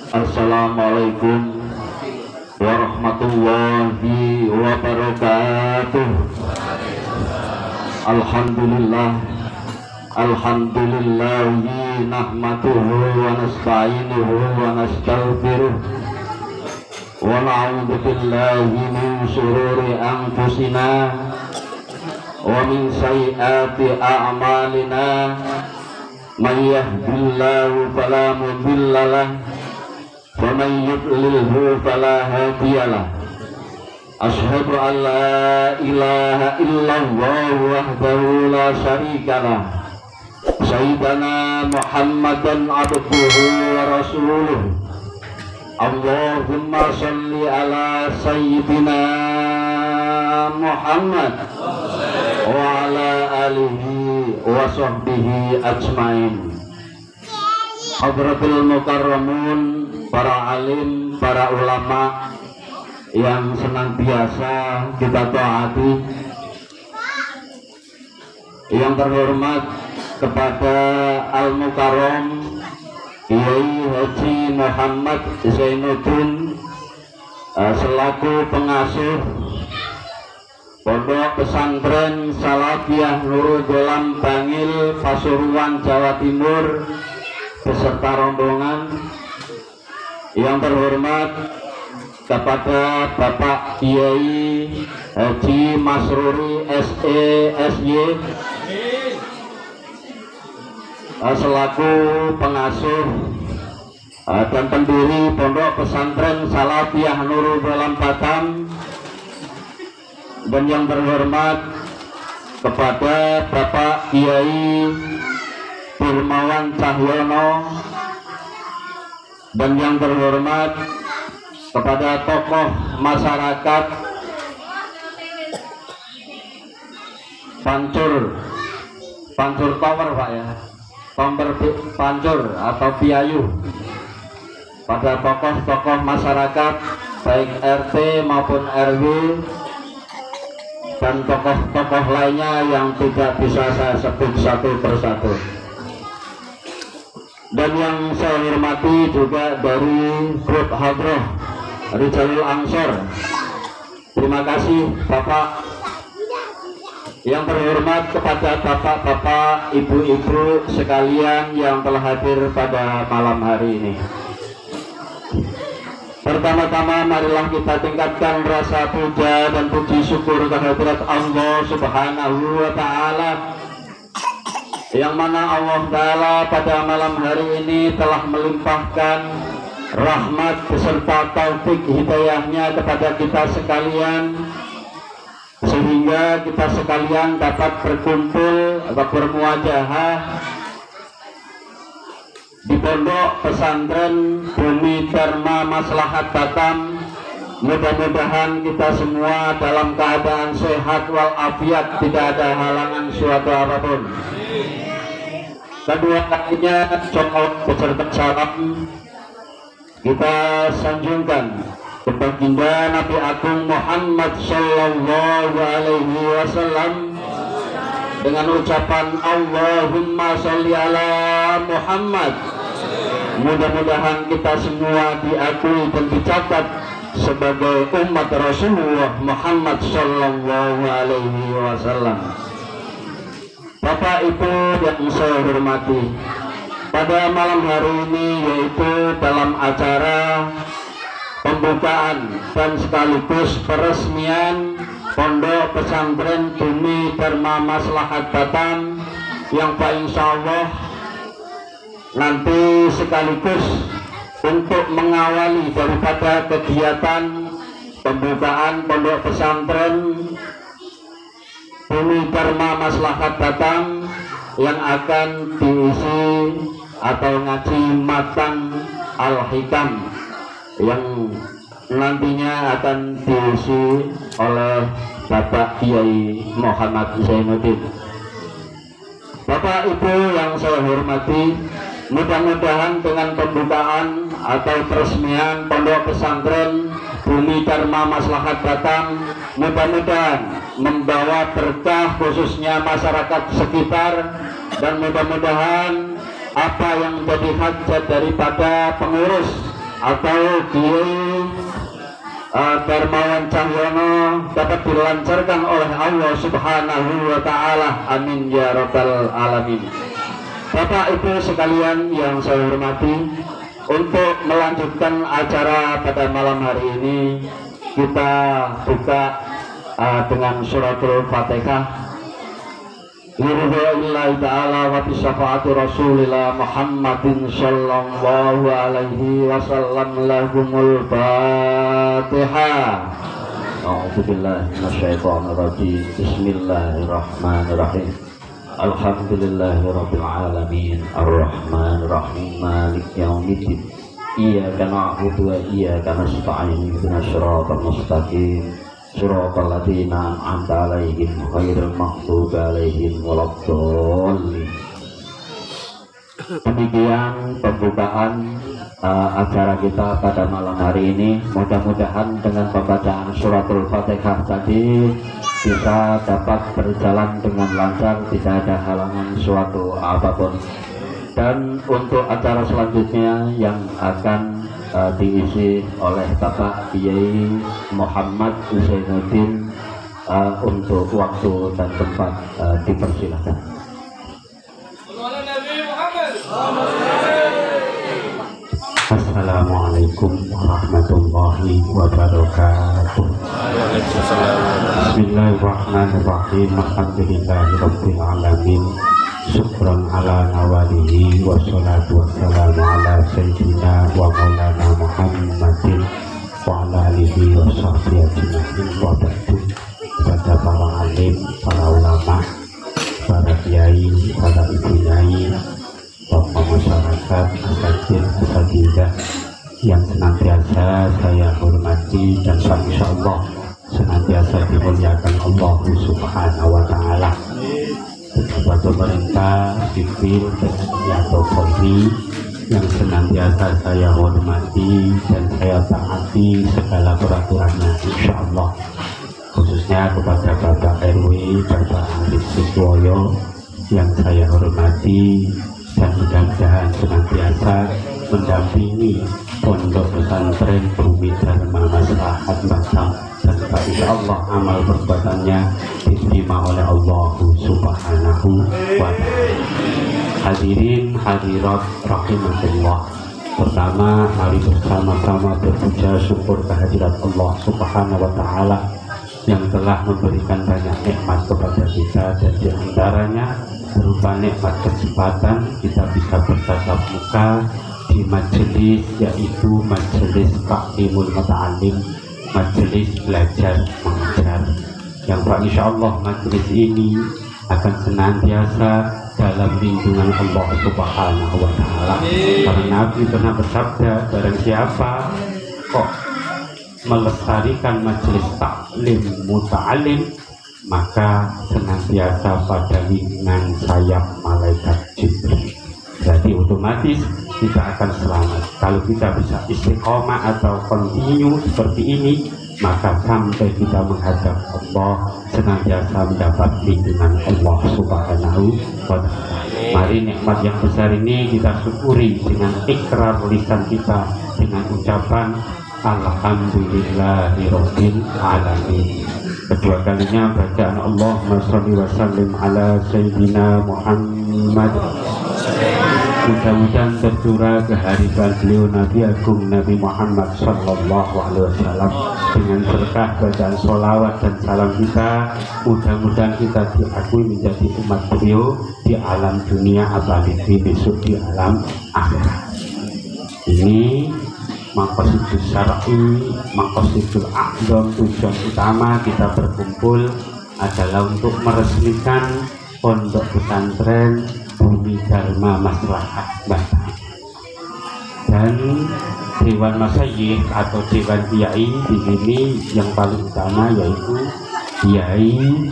Assalamualaikum warahmatullahi wabarakatuh. Alhamdulillahi nahmaduhu wa nasta'inuhu wa nastaghfiruh wa na'udzu billahi min shururi anfusina wa min sayyiati a'malina. May yahdihillahu fala mudilla lahu wa may yudlilhu fala hadiyalah. Asyhadu an la ilaha illallah wahdahu la syarikalah. Sayyidina Muhammadan abduhu wa rasuluh. Allahumma shalli ala sayyidina Muhammad wa ala alihi wa sahbihi ajmain. Hadratul mukarramun, para alim, para ulama yang senantiasa kita taati, yang terhormat kepada Al-Mukarram Kiai Haji Muhammad Zainuddin selaku pengasuh Pondok Pesantren Salafiyah Nurul Golam Bangil, Pasuruan, Jawa Timur, beserta rombongan. Yang terhormat kepada Bapak Kiai Haji Masruri SE/SY selaku pengasuh dan pendiri Pondok Pesantren Salafiyah Nurul Golam Batam. Dan yang terhormat kepada Bapak Kiai Firmawan Cahyono. Dan yang terhormat kepada tokoh masyarakat Pancur Tower, Pak ya, Pancur atau Piayu, pada tokoh-tokoh masyarakat baik RT maupun RW dan tokoh-tokoh lainnya yang tidak bisa saya sebut satu persatu. Dan yang saya hormati juga dari grup Hadroh Rijalul Ansor. Terima kasih Bapak. Yang terhormat kepada bapak-bapak, ibu-ibu sekalian yang telah hadir pada malam hari ini. Pertama-tama marilah kita tingkatkan rasa puja dan puji syukur kehadirat Allah Subhanahu wa Ta'ala, yang mana Allah Ta'ala pada malam hari ini telah melimpahkan rahmat beserta taufik hidayahnya kepada kita sekalian, sehingga kita sekalian dapat berkumpul atau bermuajahah di Pondok Pesantren Bumi Dharma Maslahat Batam. Mudah-mudahan kita semua dalam keadaan sehat walafiat, tidak ada halangan suatu apapun. Kedua kalinya salawat beserta salam kita sanjungkan ke baginda Nabi Agung Muhammad Sallallahu Alaihi Wasallam dengan ucapan Allahumma sholli ala Muhammad. Mudah-mudahan kita semua diakui dan dicatat sebagai umat Rasulullah Muhammad Sallallahu Alaihi Wasallam. Bapak Ibu yang saya hormati, pada malam hari ini, yaitu dalam acara pembukaan dan sekaligus peresmian Pondok Pesantren Bumi Dharma Maslahat Batam, yang Pak insya Allah nanti sekaligus untuk mengawali daripada kegiatan pembukaan Pondok Pesantren Bumi Dharma Maslahat Batam, yang akan diisi atau ngaji matan Al-Hikam yang nantinya akan diisi oleh Bapak Kiai Muhammad Zainuddin. Bapak Ibu yang saya hormati, mudah-mudahan dengan pembukaan atau peresmian Pondok Pesantren Bumi Dharma Maslahat Batam, mudah-mudahan membawa berkah khususnya masyarakat sekitar, dan mudah-mudahan apa yang menjadi hajat daripada pengurus atau Kiai Darmawan Cahyono dapat dilancarkan oleh Allah Subhanahu wa Ta'ala. Amin ya rabbal alamin. Bapak Ibu sekalian yang saya hormati, untuk melanjutkan acara pada malam hari ini, kita buka dengan suratul Fatihah. Lillahi ta'ala wa bisyafaati Rasulillah Muhammadin sallallahu alaihi wasallam lahumul Fatihah. A'udzubillahi minasyaitonir rajim. Bismillahirrahmanirrahim. Alhamdulillahirabbil alamin arrahmanir rahim maliki yaumiddin. Iyyaka na'budu wa iyyaka nasta'in ihdinas siratal mustaqim siratal ladzina an'amta 'alaihim ghairil maghdubi 'alaihim waladdallin. Demikian pembukaan acara kita pada malam hari ini. Mudah-mudahan dengan pembacaan suratul Fatihah tadi bisa dapat berjalan dengan lancar, tidak ada halangan suatu apapun. Dan untuk acara selanjutnya yang akan diisi oleh Bapak Kiai Muhammad Zainuddin, untuk waktu dan tempat dipersilakan. Assalamualaikum warahmatullahi wabarakatuh. Bismillahirrahmanirrahim. Alhamdulillahirabbil alamin. Syukran ala nawalihi wassalatu wassalamu ala sayyidina wa maulana Muhammadin wa ala alihi wa sahbihi ajma'in wa ba'du. Kepada para alim, para ulama, para kiai, para ibu nyai, tokoh masyarakat, asatidz, asatidzah yang senantiasa saya hormati dan insyaallah senantiasa dimuliakan Allah Subhanahu wa Ta'ala. Pejabat pemerintah, sipil, atau Polri yang senantiasa saya hormati dan saya taati segala peraturannya insyaallah, khususnya kepada Bapak RW, Bapak Arif Siswoyo yang saya hormati, dan mudah-mudahan senantiasa mendampingi pondok pesantren Bumi Dharma Maslahat Batam, dan insyaallah amal perbuatannya diterima oleh Allah Subhanahu wa Ta'ala. Hadirin hadirat rahimakumullah. Pertama, mari bersama-sama berpuja syukur kehadirat Allah Subhanahu wa Ta'ala yang telah memberikan banyak nikmat kepada kita, dan di antaranya berupa nikmat kesempatan kita bisa bertatap muka di majelis, yaitu majelis Ta'limul Muta'allim, majelis belajar mengajar, yang insyaallah majelis ini akan senantiasa dalam lindungan Allah Subhanahu wa Ta'ala. Karena Nabi pernah bersabda, barang siapa kok melestarikan majelis taklim muta'alim, maka senantiasa pada lindungan sayap malaikat Jibril. Jadi otomatis kita akan selamat. Kalau kita bisa istiqomah atau continue seperti ini, maka sampai kita menghadap Allah senantiasa mendapat lindungan Allah Subhanahu wa Ta'ala. Mari nikmat yang besar ini kita syukuri dengan ikrar lisan kita, dengan ucapan Alhamdulillahirabbil alamin. Kedua kalinya bacaan Allahumma sholli wa sallim ala sayyidina Muhammad. Mudah-mudahan tercurah kehadiran beliau Nabi Agung Nabi Muhammad sallallahu alaihi wasallam dengan berkah bacaan sholawat dan salam kita. Mudah-mudahan kita diakui menjadi umat beliau di alam dunia, apalagi besok di alam akhirat. Ini maqasidus syar'i, maqasidul a'dzam, tujuan utama kita berkumpul adalah untuk meresmikan pondok pesantren Bumi Dharma Maslahat Batam. Dan Dewan Masyayikh atau Dewan Kiai di sini yang paling utama yaitu Kiai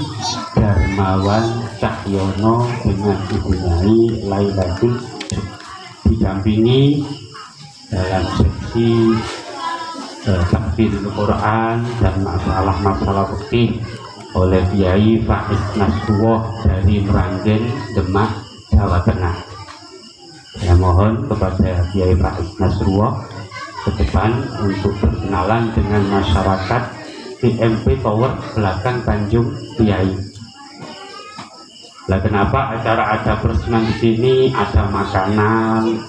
Darmawan Cahyono dengan Ibu Nyai Lailatul, didampingi dalam seksi tafsirul Quran dan masalah-masalah fikih oleh Kiai Faiz Nasrullah dari Meranggen, Demak, Jawa Tengah. Saya mohon kepada Kiai Faiz Nasrullah ke depan untuk berkenalan dengan masyarakat TMP Tower belakang Tanjung Kiai. Lah kenapa acara ada persenang di sini, ada makanan,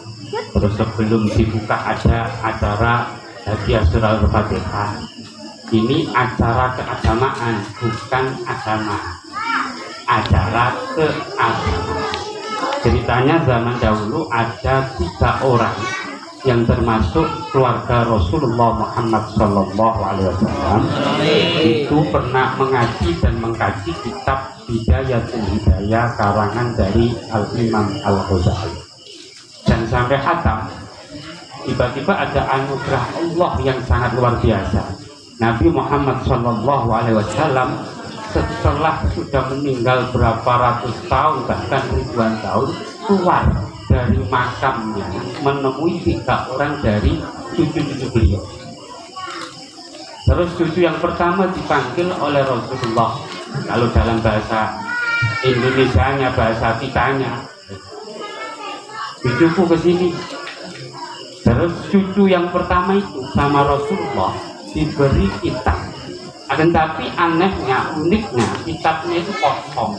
terus sebelum dibuka ada acara hadiah surah Al-Fatihah. Ini acara keagamaan, bukan agama. Acara keagamaan. Ceritanya zaman dahulu ada 3 orang yang termasuk keluarga Rasulullah Muhammad SAW itu pernah mengaji dan mengkaji kitab Bidayatul Hidayah karangan dari Al-Imam Al-Ghazali, dan sampai khatam. Tiba-tiba ada anugerah Allah yang sangat luar biasa. Nabi Muhammad SAW setelah sudah meninggal berapa ratus tahun, bahkan ribuan tahun, keluar dari makamnya menemui 3 orang dari cucu-cucu beliau. Terus cucu yang pertama dipanggil oleh Rasulullah, kalau dalam bahasa Indonesianya, bahasa kitanya, cucuku kesini. Terus cucu yang pertama itu sama Rasulullah diberi kitab, tetapi anehnya, uniknya, kitabnya itu kosong,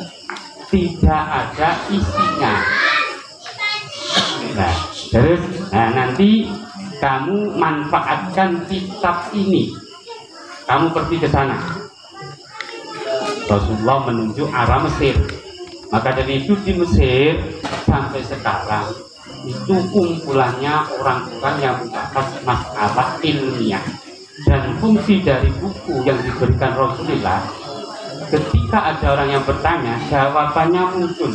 tidak ada isinya. Nah, terus nanti kamu manfaatkan kitab ini, kamu pergi ke sana. Rasulullah menunjuk arah Mesir. Maka dari itu di Mesir sampai sekarang itu kumpulannya orang-orang yang membahas masalah ilmiah. Dan fungsi dari buku yang diberikan Rasulullah, ketika ada orang yang bertanya, jawabannya muncul.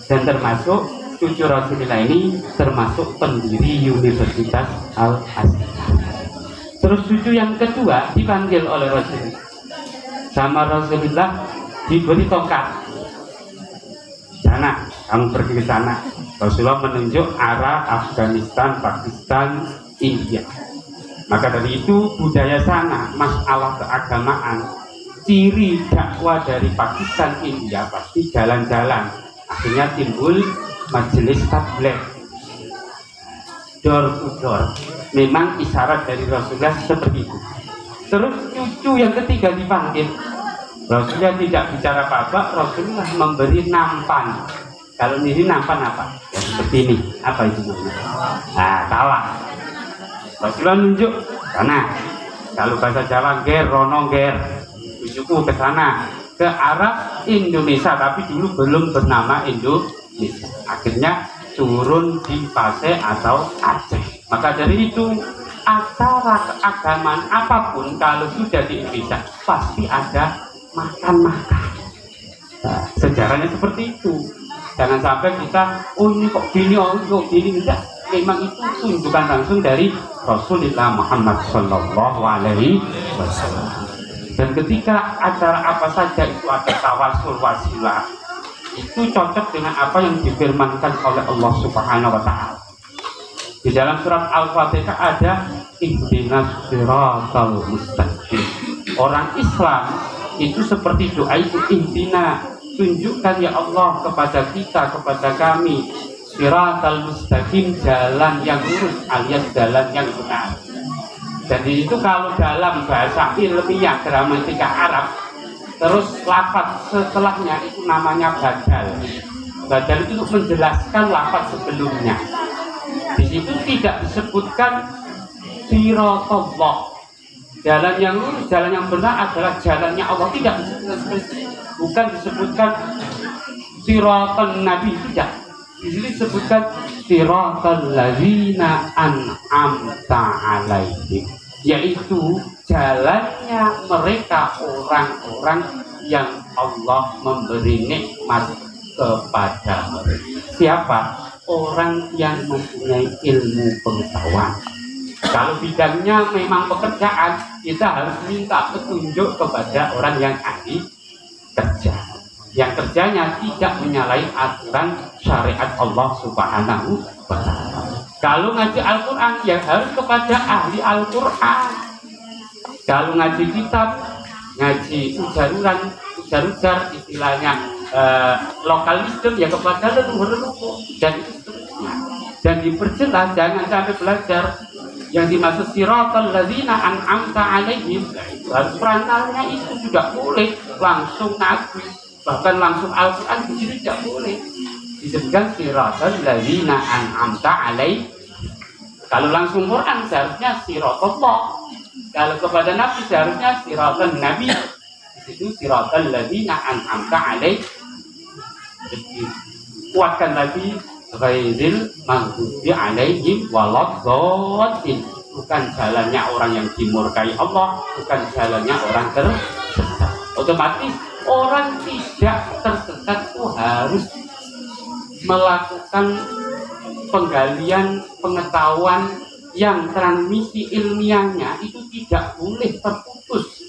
Dan termasuk cucu Rasulullah ini termasuk pendiri Universitas Al-Azhar. Terus cucu yang kedua dipanggil oleh Rasulullah, sama Rasulullah diberi tongkat, sana kamu pergi ke sana. Rasulullah menunjuk arah Afghanistan, Pakistan, India. Maka dari itu budaya sana, masalah keagamaan, ciri dakwah dari Pakistan, India pasti jalan-jalan. Akhirnya timbul majelis tabligh, door to door. Memang isyarat dari Rasulullah seperti itu. Terus cucu yang ketiga dipanggil, Rasulullah tidak bicara apa-apa, Rasulullah memberi nampan. Kalau ini nampan apa? Ya, seperti ini. Apa itu? Nah, kalah. Rasulullah nunjuk sana. Kalau bahasa Jawa, ger, rono, ger. Cucuku ke sana, ke arah Indonesia, tapi dulu belum bernama Indonesia. Akhirnya turun di Pasai atau Aceh. Maka dari itu acara keagamaan apapun kalau sudah di Indonesia pasti ada makan-makan. Nah, sejarahnya seperti itu. Jangan sampai kita, oh ini kok gini, oh kok gini, enggak. Memang itu tunjukkan langsung dari Rasulullah Muhammad SAW. Dan ketika acara apa saja itu ada tawasul wasilah, itu cocok dengan apa yang difirmankan oleh Allah Subhanahu wa Ta'ala. Di dalam surat Al-Fatihah ada ihdinas siratal mustaqim. Orang Islam itu seperti doa itu, ihdina, tunjukkan ya Allah kepada kita, kepada kami, siratal mustaqim, jalan yang lurus alias jalan yang benar. Dan di situ kalau dalam bahasa ilmiah gramatika Arab, terus lafaz setelahnya itu namanya badal. Badal itu untuk menjelaskan lafaz sebelumnya. Di situ tidak disebutkan siratullah, jalan yang lurus, jalan yang benar adalah jalannya Allah, tidak disebutkan seperti itu. Bukan disebutkan siratal nabi, tidak. Di sini disebutkan siratal ladzina an'amta alaihim, yaitu jalannya mereka orang-orang yang Allah memberi nikmat kepada mereka. Siapa? Orang yang mempunyai ilmu pengetahuan. Kalau bidangnya memang pekerjaan, kita harus minta petunjuk kepada orang yang ahli kerja, yang kerjanya tidak menyalahi aturan syariat Allah Subhanahu wa Ta'ala. Kalau ngaji Al-Quran, ya harus kepada ahli Al-Quran. Kalau ngaji kitab, ngaji ujar-ujar, istilahnya lokal wisdom, ya kepada leluhur-leluhur dan seterusnya. Dan diperjelas, jangan sampai belajar Yang dimaksud siratal ladzina an'amta alaihim, nah itu harus perantara itu tidak boleh langsung Nabi, bahkan langsung Al-Quran begitu tidak boleh. Disebutkan siratal ladzina an'amta alaihim. Kalau langsung Quran seharusnya siratullah. Kalau kepada Nabi seharusnya siratal Nabi. Di situ siratal ladzina an'amta alaihim. Kuatkan lagi ghairil maghdubi alaihim waladdallin. Bukan jalannya orang yang dimurkai Allah, bukan jalannya orang tersesat. Otomatis orang tidak tersesat itu harus melakukan penggalian pengetahuan yang transmisi ilmiahnya itu tidak boleh terputus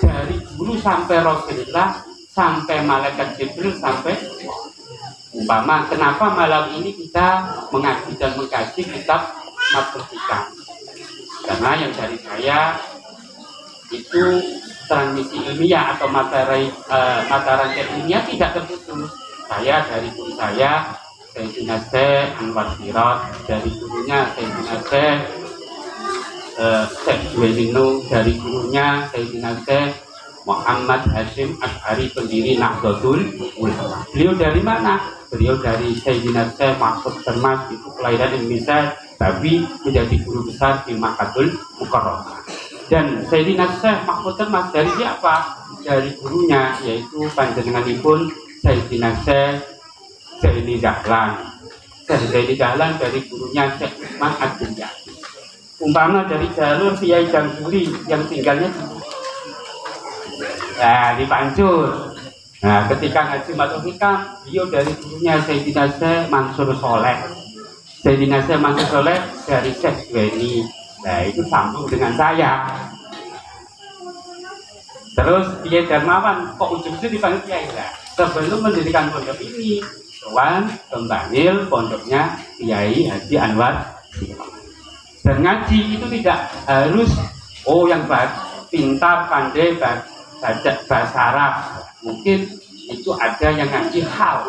dari guru sampai Rasulullah sampai malaikat Jibril sampai umpama. Kenapa malam ini kita mengaji dan mengkaji kitab matematika? Karena yang dari saya itu transmisi ilmiah atau mata rantai ilmiah tidak terputus. Saya dari guru saya Sayyidina Syekh Anwar Sirat, dari gurunya Sayyidina Syekh Juwaininu, dari gurunya Sayyidina Syekh Muhammad Hashim Ash'ari, pendiri Nahdlatul Ulama. Beliau dari mana? Beliau dari Sayyidina Syekh Mahfud Termas, itu kelahiran Indonesia tapi menjadi guru besar di Makkahul Mukarramah. Dan Sayyidina Syekh Mahfud Termas dari siapa? Dari gurunya, yaitu panjenenganipun Sayyidina Syekh Zaini Dahlan. Zaini Dahlan dari gurunya Syekh Utsman Abdul Yasin. Umpama dari jalur Kiai Jamsuri yang tinggalnya di Pancur. Nah, ketika ngaji matematika, beliau dari gurunya Sayyidina Syekh Mansur Soleh. Sayyidina Syekh Mansur Soleh dari Syekh Juwaini. Nah, itu sambung dengan saya. Terus Kiai Darmawan, kok ujung-ujung dipanggil Kiai? Nah, sebelum mendirikan pondok ini, Tuan Kembangil pondoknya Kiai Haji Anwar. Dan ngaji itu tidak harus yang pintar pandai bahasa Arab. Mungkin itu ada yang ngaji hal.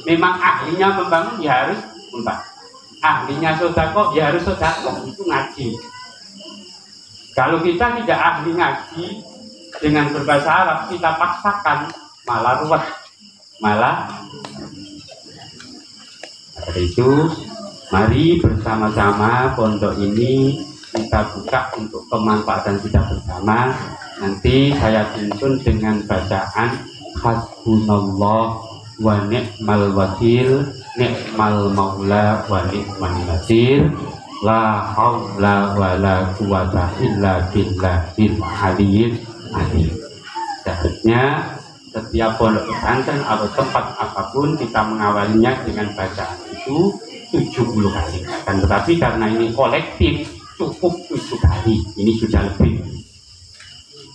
Memang ahlinya membangun ya harus membangun. Ahlinya sodako ya harus sodako. Itu ngaji. Kalau kita tidak ahli ngaji dengan berbahasa Arab, kita paksakan malah ruwet, malah. Dari itu, mari bersama-sama pondok ini kita buka untuk kemanfaatan kita bersama. Nanti saya tuntun dengan bacaan hasbunallah wa ni'mal wakil, ni'mal maula wa ni'mal nasir, la haula wa la quwata illa billahil aliyyil azim. Seharusnya setiap pondok pesantren atau tempat apapun kita mengawalinya dengan bacaan itu 70 kali. Dan tetapi karena ini kolektif cukup 7 kali. Ini sudah lebih.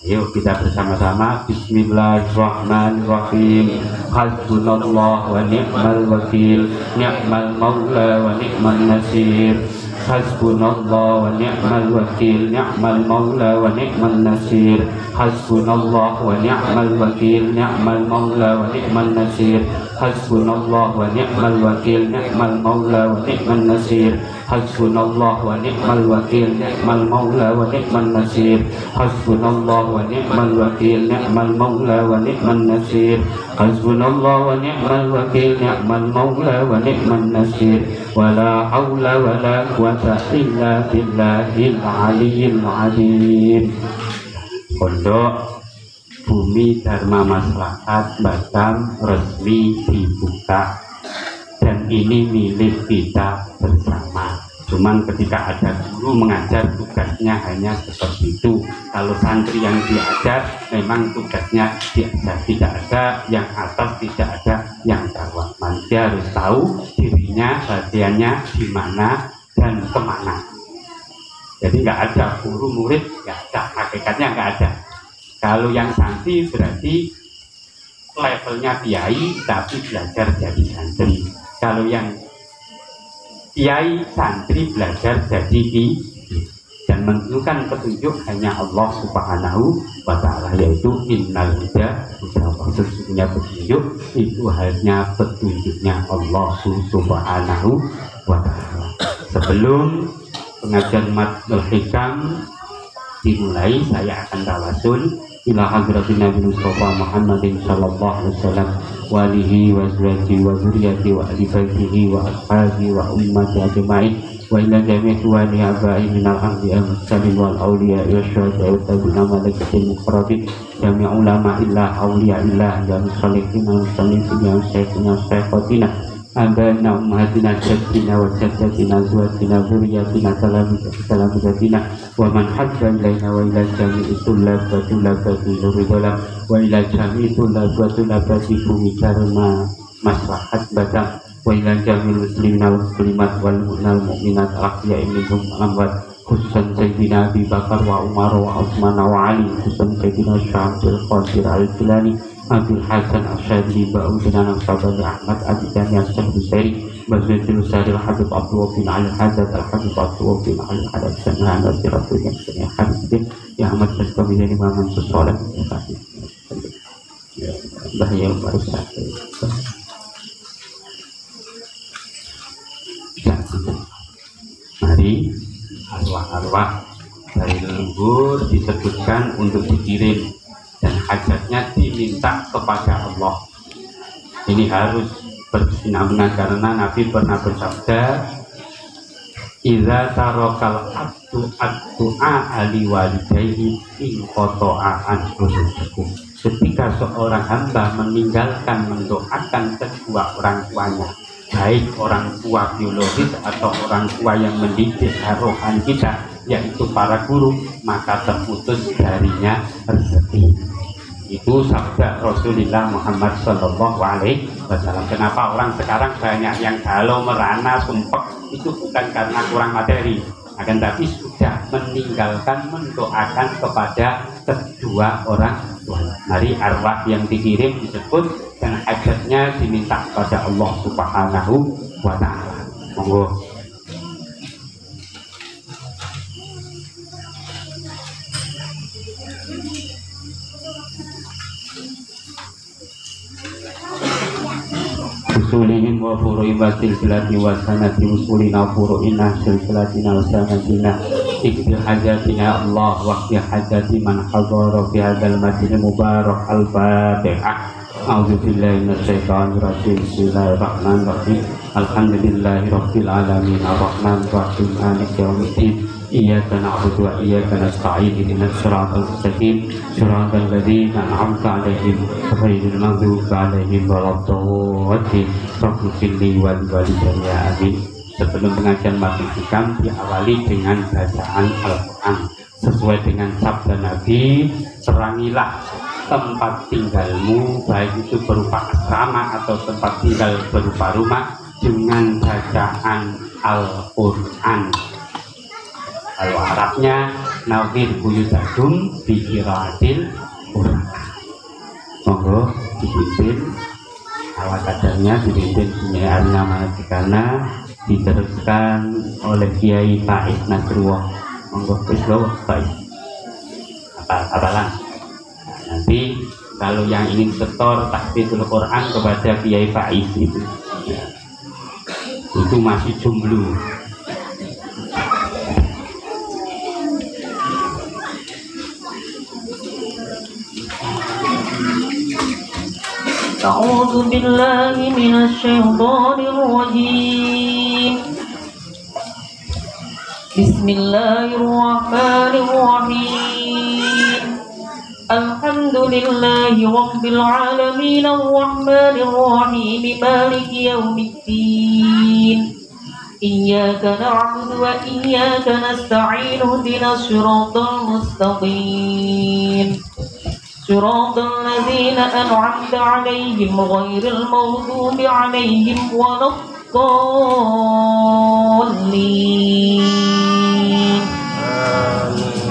Ayo kita bersama-sama. Bismillahirrahmanirrahim. Hasbunallah wa ni'mal wakil, ni'mal maula wa ni'mal nasir. Hasbunallah wa ni'mal wakil, ni'mal maula wa ni'mal nasir. Hasbunallah wa ni'mal wakil, ni'mal maula wa ni'mal nasir. Hasbunallah wa ni'mal wakil, ni'mal maula wa ni'mal nasir. Hasbunallah wa ni'mal wakil, ni'mal maula wa ni'mal nasir. Hasbunallah wa ni'mal wakil, ni'mal maula wa ni'mal nasir. Hasbunallah wa ni'mal wakil, ni'mal maula wa ni'mal nasir. Wala haula wala quwata illa billahil aliyyil azim. Pondok Bumi Dharma Maslahat Batam resmi dibuka dan ini milik kita bersama. Cuman ketika ada guru mengajar tugasnya hanya seperti itu. Kalau santri yang diajar memang tugasnya diajar, tidak ada yang atas, tidak ada yang bawah. Manusia harus tahu dirinya, bagiannya di mana dan kemana. Jadi nggak ada guru murid, nggak ada, hakikatnya nggak ada. Kalau yang santri berarti levelnya kiai tapi belajar jadi santri. Kalau yang kiai santri belajar jadi kiai dan menentukan petunjuk hanya Allah Subhanahu wa Ta'ala, yaitu innal huda sesungguhnya petunjuk itu hanya petunjuknya Allah Subhanahu wa Ta'ala. Sebelum pengajian Matlul Hikam dimulai. Saya akan tawasul ila hadratin Nabi Mustafa Muhammadin sallallahu alaihi wasallam wa alihi wa azwajihi wa dzurriyyati wa ahli baitihi wa ashabihi wa ummati ajma'in wa ila jami'i wali aba'i minal anbiya'i mursalin wal awliya'i wasyuhada'i wa tabi'ina malaikatil muqarrabin jami' ulama illah awliya illah jami' sholihin wa muslimin wa syaikhina wa syaikhatina abana ummahatina jaddina wa jaddatina zuwatina dzurriyyatina salamidatina wa man hajja ilaina wa ila jami'i tullab wa tullabati nuridhalam wa ila jami'i tullab wa tullabati bumi karma maslahat badang wa ila jami'il muslimina wal muslimat wal mu'minat al-ahya'i minhum amwat khususan Sayyidina Abi Bakar wa Umar wa Utsman wa Ali khususan Sayyidina Syamsul Qadir al-Jilani Abil Hasan Asyadli Ba'udina Sabali Ahmad Abidani Hasan Husaini Bazudul Saril Habib Abdullah bin Ali Hazad Al-Habib Abdullah bin Ali Hadad Sanhan Al-Siratul yang seni Habibin Ya Ahmad Syazkami dari Maman Susolat Bahaya Barisah Mari arwah-arwah dari leluhur disebutkan untuk dikirim dan hajatnya diminta kepada Allah. Ini harus berkesinambungan karena Nabi pernah bersabda, "Idza tarakal abdu ad-du'a ali walidayhi in qata'a an rusukum." Ketika seorang hamba meninggalkan mendoakan kedua orang tuanya, baik orang tua biologis atau orang tua yang mendidik rohani kita, yaitu para guru, maka terputus darinya rezeki. Itu sabda Rasulullah Muhammad Sallallahu Alaihi Wasallam. Kenapa orang sekarang banyak yang galau, merana, sumpek? Itu bukan karena kurang materi, akan tapi sudah meninggalkan mendoakan kepada kedua orang tua. Mari arwah yang dikirim disebut dan hajatnya diminta kepada Allah Subhanahu wa Ta'ala. Monggo. usulihim wa furu'i batil silati wa sanati usulina furu'ina silsilatina wa sanatina ikti hajatina Allah waqti hajati man hadara fi hadzal majlis mubarak al-fatihah. A'udzu billahi minasyaitonir rajim. Bismillahirrahmanirrahim. Alhamdulillahirabbil alamin arrahmanir rahim maliki yaumiddin. Iyyaka na'budu wa iyyaka nasta'in ihdinas siratal mustaqim siratal ladzina an'amta 'alaihim ghairil maghdubi 'alaihim waladdallin. Rabbil wal walidayya amin. Sebelum pengajian Matlul Hikam diawali dengan bacaan Al-Quran sesuai dengan sabda Nabi, terangilah tempat tinggalmu, baik itu berupa asrama atau tempat tinggal berupa rumah, dengan bacaan Al-Quran. Kalau Arabnya nawir buyutakum bi qiraatil Quran. Monggo dipimpin awal kadarnya, dipimpin punya Arina Manajikana, diteruskan oleh Kiai Faiz Nasrullah. Monggo Bismillah Faiz. Apalan. Nanti kalau yang ingin setor tahfidzul Quran kepada Kiai Faiz itu masih jomblo. أعوذ بالله من الشيطان الرجيم. بسم الله الرحمن الرحيم. الحمد لله رب العالمين الرحمن الرحيم مالك يوم الدين. إياك نعبد وإياك نستعين اهدنا الصراط المستقيم صراط الذين أنعمت عليهم غير المغضوب عليهم ولا الضالين.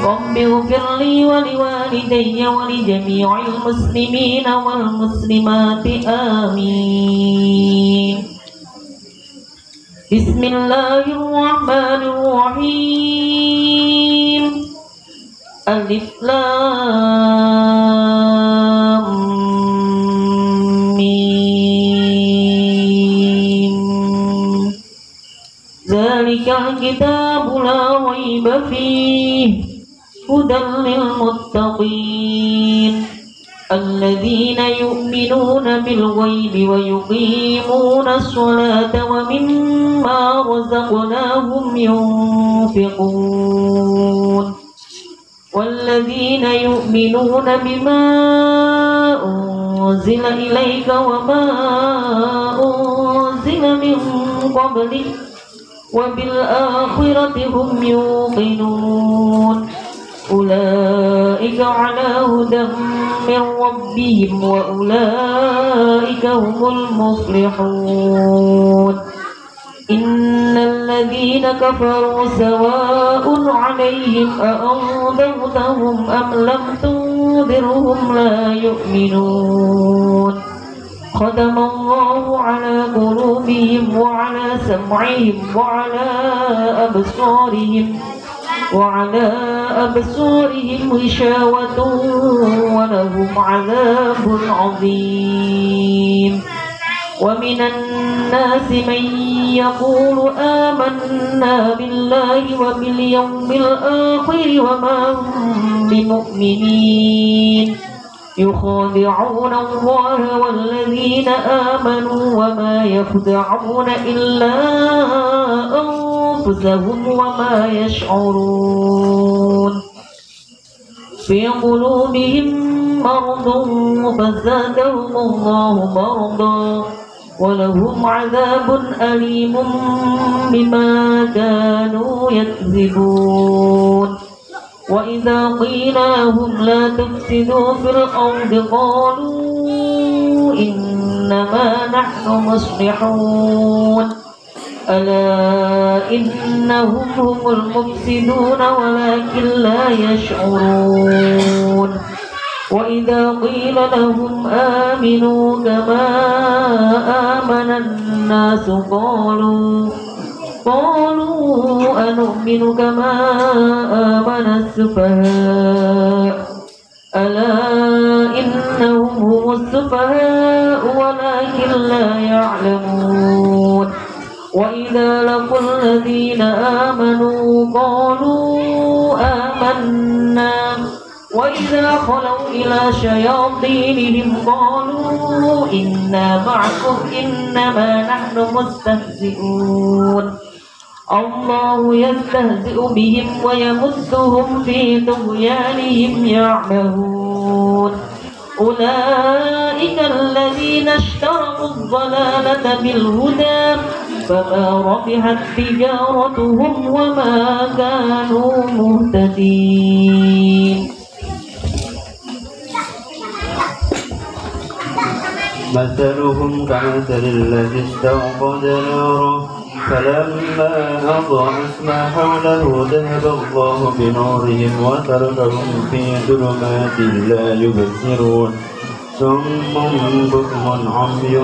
رب اغفر لي ولوالدي ولجميع المسلمين والمسلمات آمين. بسم الله الرحمن الرحيم. ألف لام ميم. ذلك ذلك الكتاب لا ريب فيه هدى للمتقين الذين يؤمنون بالغيب ويقيمون الصلاة ومما رزقناهم ينفقون والذين يؤمنون بما أنزل إليك وما أنزل من قبلك وبالآخرة هم يوقنون أولئك على هدى من ربهم وأولئك هم المفلحون إن الذين كفروا سواء عليهم أأنذرتهم أم لم تنذرهم لا يؤمنون ختم الله على قلوبهم وعلى سمعهم وعلى أبصارهم غشاوة ولهم عذاب عظيم ومن الناس من يقول آمنا بالله وباليوم الآخر وما هم بمؤمنين يخادعون الله والذين آمنوا وما يخدعون إلا أنفسهم وما يشعرون في قلوبهم مرض فزادهم الله مرضا ولهم عذاب أليم بما كانوا يكذبون وإذا قيل لهم لا تفسدوا في الأرض قالوا إنما نحن مصلحون ألا إنهم هم المفسدون ولكن لا يشعرون وإذا قيل لهم آمنوا كما آمن الناس قالوا أنؤمن كما آمن السفهاء ألا إنهم هم السفهاء ولكن لا يعلمون وإذا لقوا الذين آمنوا قالوا آمنا وإذا خلوا إلى شياطينهم قالوا إنا معكم إنما نحن مستهزئون الله يستهزئ بهم ويمدهم في طغيانهم يعمهون أولئك الذين اشتروا الضلالة بالهدى فما ربحت تجارتهم وما كانوا مهتدين مثلهم كمثل الذي استوقد نارا فلما أضاءت ما حوله ذهب الله بنورهم وتركهم في ظلمات لا يبصرون صم بكم عمي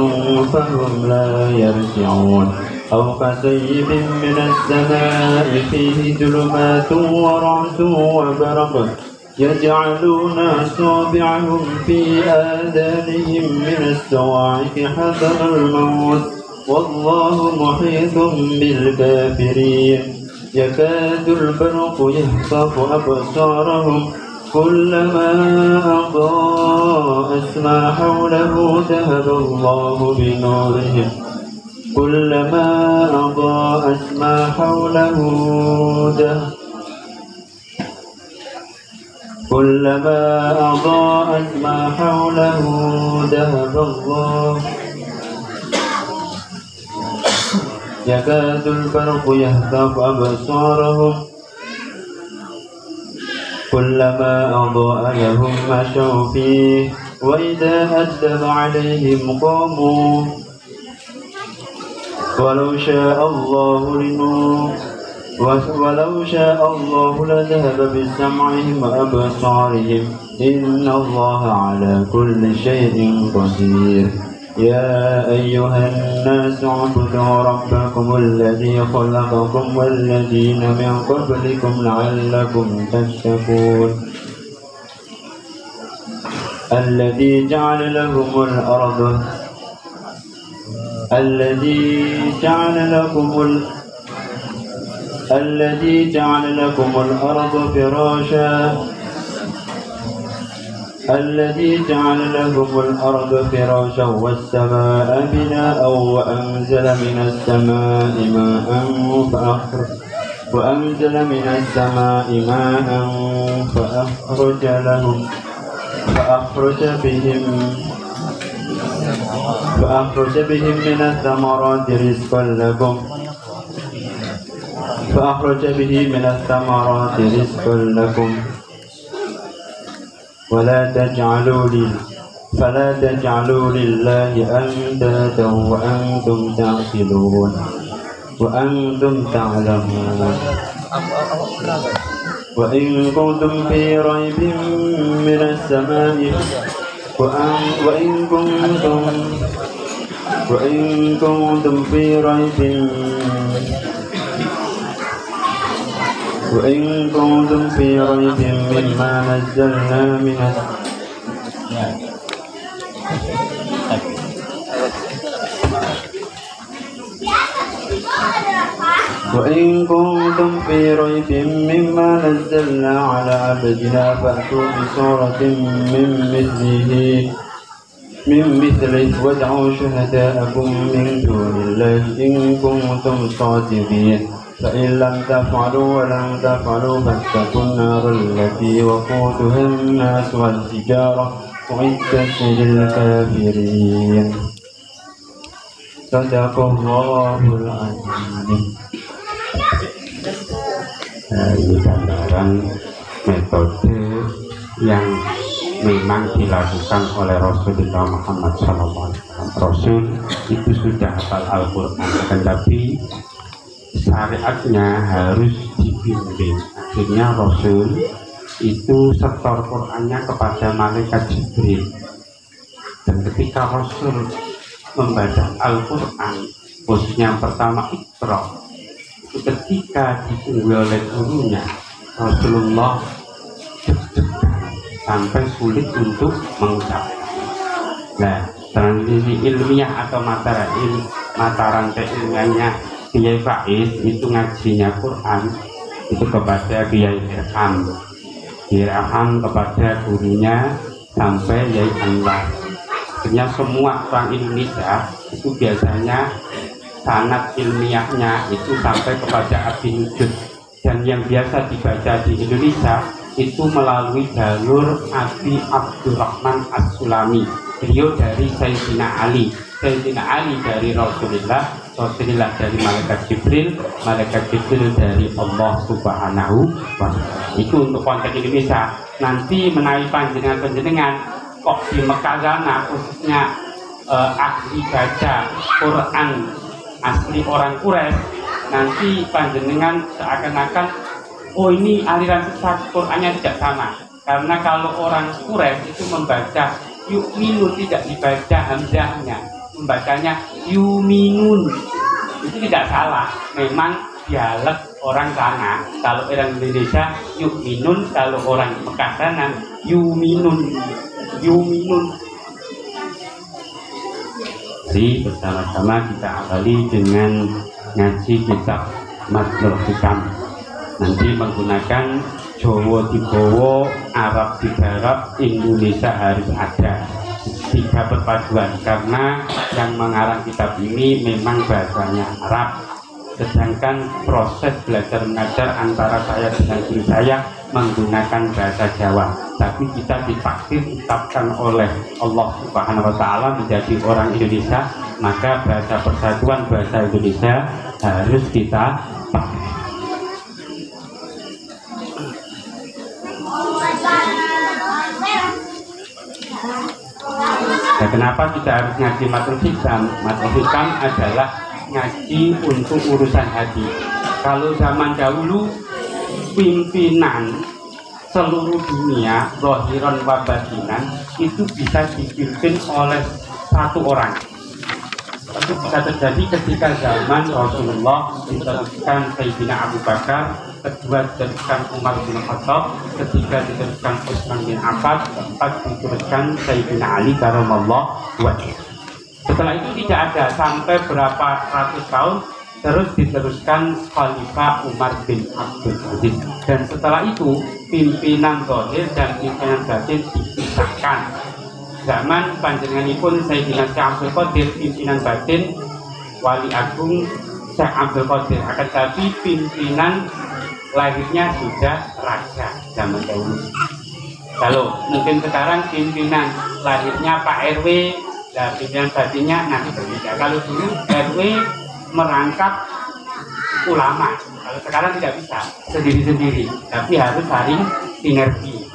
فهم لا يرجعون أو كصيب من السماء فيه ظلمات ورعد وبرق يجعلون أصابعهم في آذانهم من الصواعق حذر الموت والله محيط بالكافرين يكاد البرق يخطف أبصارهم كلما أضاءت ما حوله ذهب الله بنورهم كلما أضاءت ما حوله ذهب الله يكاد البرق يخطف أبصارهم كلما أضاء لهم مشوا فيه وإذا أذن عليهم قاموا ولو شاء الله لذهب بسمعهم وأبصارهم إن الله على كل شيء قدير يا أيها الناس اعبدوا ربكم الذي خلقكم والذين من قبلكم لعلكم تتقون الذي جعل الذي جعل لكم الأرض فراشا الذي جعل لكم الأرض فراشا والسماء بناء وأنزل من السماء ماء فأخرج بهم من الثمرات رزقا لكم فلا تجعلوا لله أندادا وأنتم تعلمون وإن كنتم في ريب من السماء وإن كنتم في ريب مما نزلنا على عبدنا فأتوا بسورة من مثله وادعوا شهداءكم من دون الله إن كنتم صادقين فإن لم تفعلوا ولن تفعلوا فاتقوا النار التي وقودها الناس والحجارة أعدت للكافرين. صدق الله العظيم. Ini gambaran metode yang memang dilakukan oleh Rasulullah Muhammad SAW. Rasul itu sudah hafal Al-Quran, tetapi syariatnya harus dibimbing. Akhirnya Rasul itu setor Qurannya kepada malaikat Jibril, dan ketika Rasul membaca Al-Quran, khususnya yang pertama Iqra, itu ketika ditunggu oleh gurunya, Rasulullah sampai sulit untuk mengucapkan. Nah, transisi ilmiah atau mata rantai ilmiahnya Kiai Faiz itu ngajinya Quran itu kepada Kiai Irham kepada gurunya sampai Yai Anwar. Akhirnya semua orang Indonesia itu biasanya sanad ilmiahnya itu sampai kepada Abi Nujud, dan yang biasa dibaca di Indonesia itu melalui jalur Abi Abdurrahman As-Sulami. Beliau dari Sayyidina Ali dari Rasulullah dari Malaikat Jibril dari Allah Subhanahu wa Ta'ala. Itu untuk konteks Indonesia. Nanti menawi panjenengan kok di Mekah sana khususnya ahli baca Quran asli orang Quraisy, nanti panjenengan seakan-akan oh ini aliran sesat, Qurannya tidak sama. Karena kalau orang Quraisy itu membaca yu'minun tidak dibaca hamzahnya, membacanya yuminun. Itu tidak salah, memang dialek orang sana. Kalau orang Indonesia yu'minun, kalau orang Mekah sana yuminun. Jadi bersama-sama kita awali dengan ngaji kitab Matlul Hikam. Nanti menggunakan Jawa dibawa, Arab digarap, Indonesia harus ada. 3 perpaduan, karena yang mengarang kitab ini memang bahasanya Arab, sedangkan proses belajar mengajar antara saya dengan guru saya menggunakan bahasa Jawa. Tapi kita ditetapkan oleh Allah Subhanahu wa Ta'ala menjadi orang Indonesia, maka bahasa persatuan bahasa Indonesia harus kita pakai. Nah, kenapa kita harus ngaji Matlul Hikam? Matlul Hikam adalah ngaji untuk urusan hati. Kalau zaman dahulu pimpinan seluruh dunia, zahiran wa batinan, itu bisa dipimpin oleh satu orang. Itu bisa terjadi ketika zaman Rasulullah, diteruskan Sayyidina Abu Bakar, kedua diteruskan Umar bin Khattab, ketiga diteruskan Utsman bin Affan, keempat diteruskan Sayyidina Ali karramallahu wajhahu. Setelah itu tidak ada, sampai berapa ratus tahun terus diteruskan Khalifah Umar bin Abdul Aziz, dan setelah itu pimpinan zahir dan pimpinan batin dipisahkan. Zaman panjenenganipun Sayyidina Syekh Abdul Qadir pimpinan batin, Wali Agung Syekh Abdul Qadir, akan tapi pimpinan lahirnya sudah raja zaman dahulu. Kalau mungkin sekarang pimpinan lahirnya Pak RW, dan pimpinan batinnya nanti berbeda. Kalau dulu RW merangkap ulama, kalau sekarang tidak bisa sendiri-sendiri, tapi harus saling sinergi.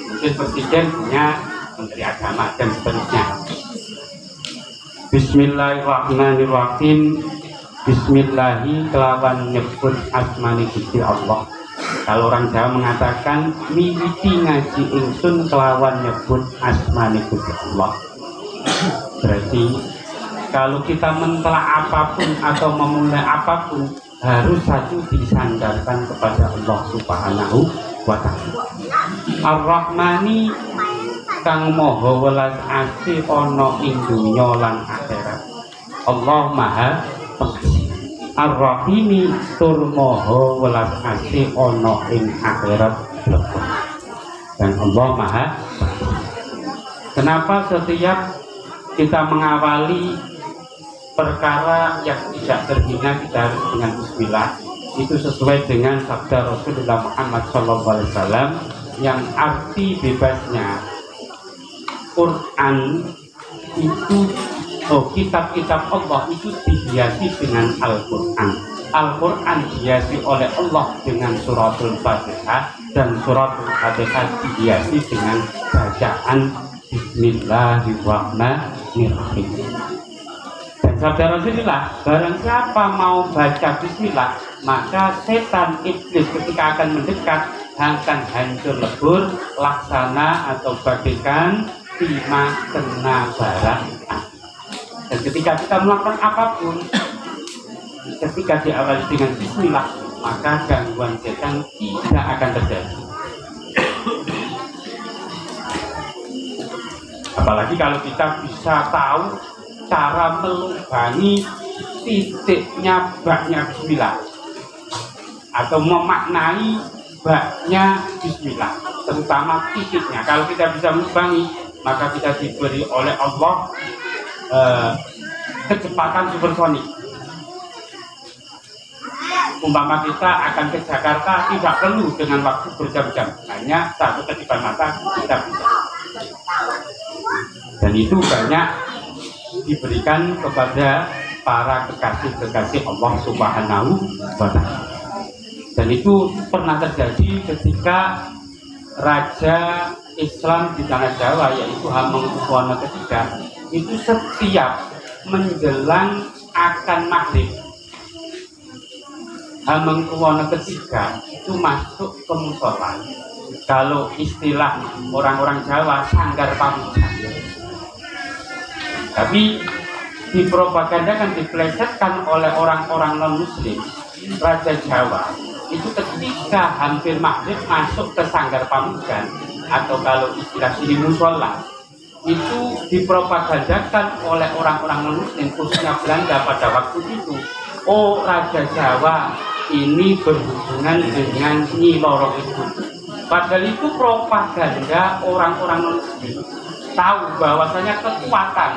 Mungkin presiden punya menteri agama dan seterusnya. Bismillahirrahmanirrahim. Bismillahi kelawan nyebut asmani Gusti Allah. Kalau orang Jawa mengatakan miwiti ngaji ingsun kelawan nyebut asmani Gusti Allah. Berarti kalau kita mentela apapun atau memulai apapun harus satu disandarkan kepada Allah Subhanahu wa ta'ala. Ar-Rahmani kang maha welas asih ana ing donya lan akhirat. Allah Maha Pengasih. Ar-Rahimi tur maha welas asih ana ing akhirat lebet. Dan Allah Maha Pengasih. Kenapa setiap kita mengawali perkara yang tidak terhina kita harus dengan bismillah? Itu sesuai dengan sabda Rasulullah Muhammad SAW yang arti bebasnya Quran itu, kitab-kitab Allah itu dihiasi dengan Al-Quran. Al-Quran dihiasi oleh Allah dengan suratul Fatihah, dan suratul Fatihah dihiasi dengan bacaan Bismillahirrahmanirrahim. Dan sabda Rasulullah, barang siapa mau baca bismillah, maka setan iblis ketika akan mendekat akan hancur lebur laksana atau bagaikan timah kena bara. Dan ketika kita melakukan apapun, ketika diawali dengan bismillah, maka gangguan setan tidak akan terjadi. Apalagi kalau kita bisa tahu cara melubangi titiknya baknya bismillah, atau memaknai baknya bismillah, terutama titiknya. Kalau kita bisa melubangi, maka kita diberi oleh Allah kecepatan supersonik. Umpama kita akan ke Jakarta tidak perlu dengan waktu berjam-jam, hanya satu kedipan mata kita bisa. Dan itu banyak diberikan kepada para kekasih-kekasih Allah Subhanahu wa ta'ala. Dan itu pernah terjadi ketika Raja Islam di tanah Jawa, yaitu Hamengkubuwono III, itu setiap menjelang akan maghrib, Hamengkubuwono III itu masuk ke musola. Kalau istilah orang-orang Jawa, sanggar pamujan. Tapi dipropagandakan, diplesetkan oleh orang-orang non-muslim, Raja Jawa itu ketika hampir maghrib masuk ke sanggar pamujan, atau kalau istilah sini musola, itu dipropagandakan oleh orang-orang non-muslim khususnya Belanda pada waktu itu. Oh, Raja Jawa ini berhubungan dengan Nyi Loro itu. Padahal itu propaganda orang-orang non-muslim. Tahu bahwasanya kekuatan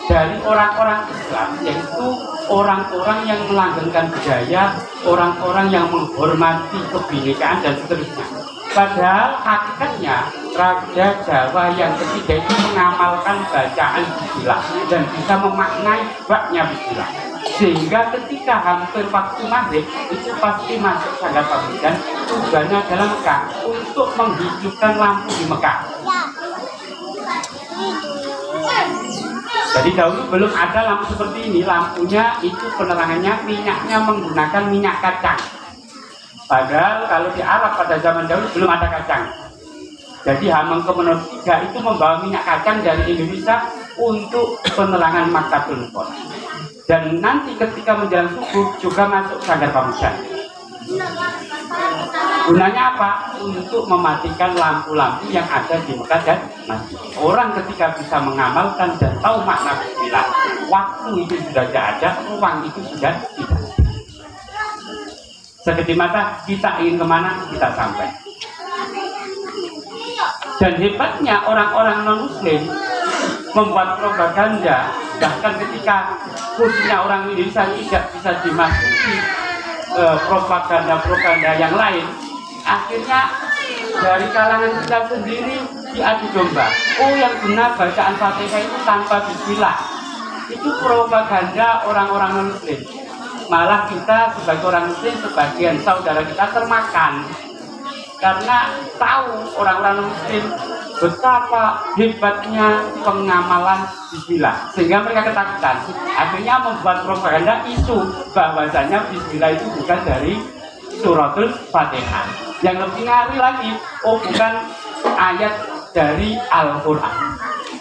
dari orang-orang Islam yaitu orang-orang yang melanggengkan budaya, orang-orang yang menghormati kebinekaan dan seterusnya. Padahal hakikatnya Raja Jawa yang ketiga itu mengamalkan bacaan bismillah dan bisa memaknai baknya bismillah. Sehingga ketika hampir waktu maghrib itu pasti masuk sanggar pamujan, tujuannya adalah Mekah untuk menghidupkan lampu di Mekah. Jadi dahulu belum ada lampu seperti ini. Lampunya itu penerangannya minyaknya menggunakan minyak kacang. Padahal kalau di Arab pada zaman dahulu belum ada kacang. Jadi Hamengkubuwono III itu membawa minyak kacang dari Indonesia untuk penerangan Makkatul Mukarramah. Dan nanti ketika menjelang subuh juga masuk sanggar pamujan. Gunanya apa? Untuk mematikan lampu-lampu yang ada di Mekah dan Madinah. Orang ketika bisa mengamalkan dan tahu makna bismillah, waktu itu sudah tidak ada, ruang itu sudah tidak ada. Sekedip mata kita ingin kemana, kita sampai. Dan hebatnya orang-orang non-muslim membuat propaganda, bahkan ketika khususnya orang Indonesia tidak bisa dimasuki propaganda-propaganda yang lain, akhirnya dari kalangan kita sendiri diadu domba. Oh, yang benar bacaan Fatihah itu tanpa bismillah. Itu propaganda orang-orang non-muslim. Malah kita sebagai orang muslim, sebagian saudara kita termakan karena tahu orang-orang muslim betapa hebatnya pengamalan bismillah, sehingga mereka ketakutan. Akhirnya membuat propaganda isu bahwasanya bismillah itu bukan dari suratul Fatihah. Yang lebih ngari lagi, oh bukan ayat dari Al-Quran.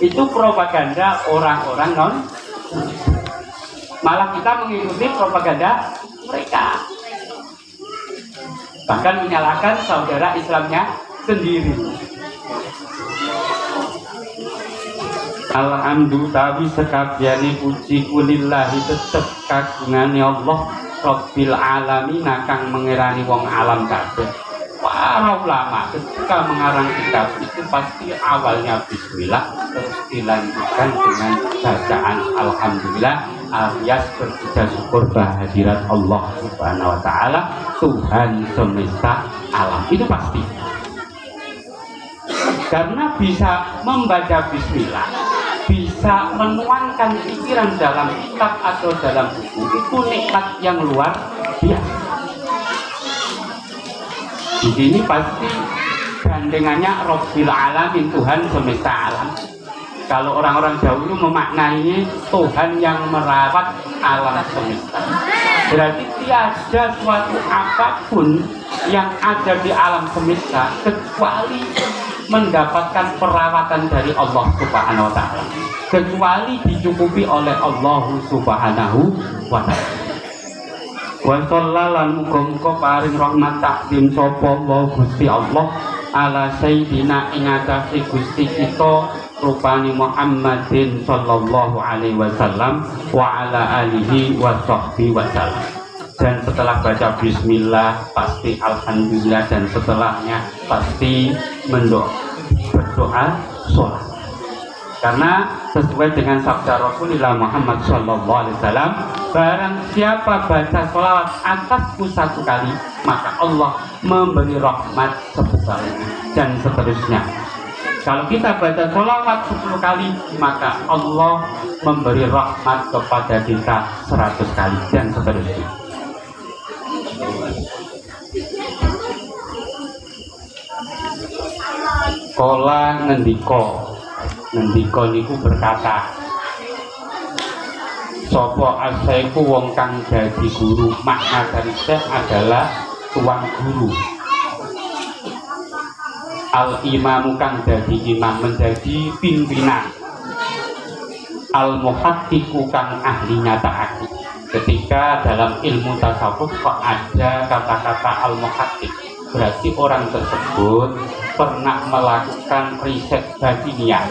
Itu propaganda orang-orang non-muslim. Malah kita mengikuti propaganda mereka, bahkan menyalahkan saudara Islamnya sendiri. Alhamdulillah, tapi sekabiani puji kulillahi tetep kagungane Allah Rabbil alamin kang mengerani wong alam kabeh. Para ulama ketika mengarang kitab itu pasti awalnya bismillah, terus dilanjutkan dengan bacaan alhamdulillah alias berpuja syukur kehadirat Allah Subhanahu wa taala, Tuhan semesta alam. Itu pasti. Karena bisa membaca bismillah, bisa menuangkan pikiran dalam kitab atau dalam buku, itu nikmat yang luar biasa. Di sini pasti gandengannya Rabbil alamin, Tuhan semesta alam. Kalau orang-orang dahulu memaknai Tuhan yang merawat alam semesta, berarti tiada suatu apapun yang ada di alam semesta kecuali mendapatkan perawatan dari Allah Subhanahu wa taala, kecuali dicukupi oleh Allah Subhanahu wa taala. Wa sallallahu muga-muga paring rahmat takdim sapa wa Gusti Allah ala sayyidina ing atase Gusti kita rupani Muhammadin sallallahu alaihi wasallam wa ala alihi wa sahbihi wasallam. Dan setelah baca bismillah pasti alhamdulillah, dan setelahnya pasti berdoa sholat. Karena sesuai dengan sabda Rasulullah Muhammad sallallahu alaihi wasallam, barang siapa baca sholawat atasku 1 kali, maka Allah memberi rahmat 10 kali dan seterusnya. Kalau kita baca sholawat 10 kali, maka Allah memberi rahmat kepada kita 100 kali dan seterusnya. Kola ngendiko niku berkata, sopo asaiku wong kang dadi guru. Makna dari syekh adalah tuang guru. Al imamu kang dadi imam, menjadi pimpinan. Al muhaqqiqu kang ahli nyatakake. Ketika dalam ilmu tasawuf kok ada kata-kata al muhaqqiq, berarti orang tersebut pernah melakukan riset batiniah,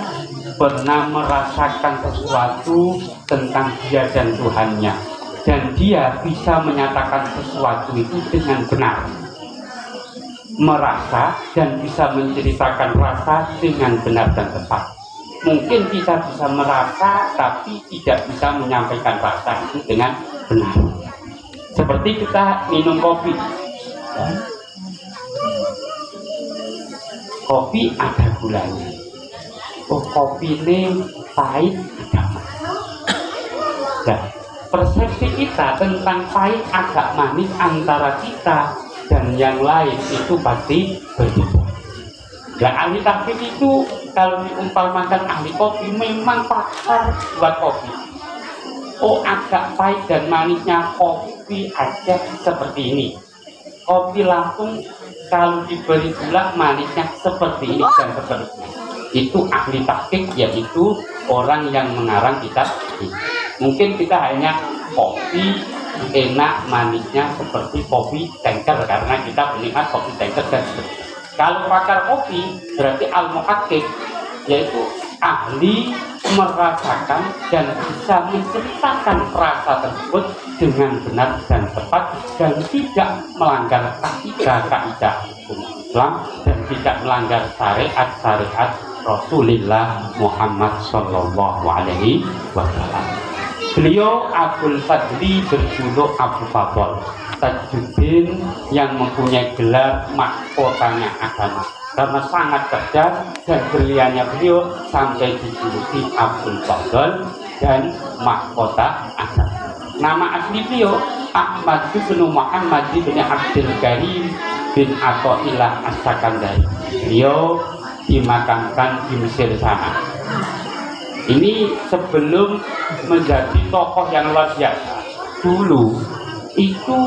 pernah merasakan sesuatu tentang dia dan Tuhannya, dan dia bisa menyatakan sesuatu itu dengan benar, merasa dan bisa menceritakan rasa dengan benar dan tepat. Mungkin kita bisa merasa tapi tidak bisa menyampaikan rasa itu dengan benar. Seperti kita minum kopi, kopi ada gulanya, oh kopi ini pahit ada manis. Nah, persepsi kita tentang pahit agak manis antara kita dan yang lain itu pasti berbeda. Dan ahli takfir itu kalau diumpamakan ahli kopi memang pakar buat kopi. Oh agak pahit dan manisnya kopi aja seperti ini. Kopi Lampung kalau diberi gula manisnya seperti ini dan seterusnya. Itu ahli taktik, yaitu orang yang mengarang kitab ini. Mungkin kita hanya kopi enak manisnya seperti kopi tanker, karena kita penikmat kopi tanker dan sebagainya. Kalau pakar kopi berarti al-muhakkik, yaitu ahli merasakan dan bisa menceritakan rasa tersebut dengan benar dan tepat dan tidak melanggar kaidah-kaidah hukum Islam dan tidak melanggar syariat-syariat Rasulullah Muhammad Sallallahu Alaihi Wasallam. Beliau Abdul Fadli berjuluk Abu Fadl Tajuddin yang mempunyai gelar mahkotanya agama karena sangat cerdas dan briliannya beliau sampai dijuluki Abdul Fadl dan mahkota agama. Nama asli beliau Ahmad bin Muhammad bin Abdul Karim bin Athaillah As-Sakandari. Beliau dimakamkan di Mesir sana. Ini sebelum menjadi tokoh yang luar biasa. Dulu itu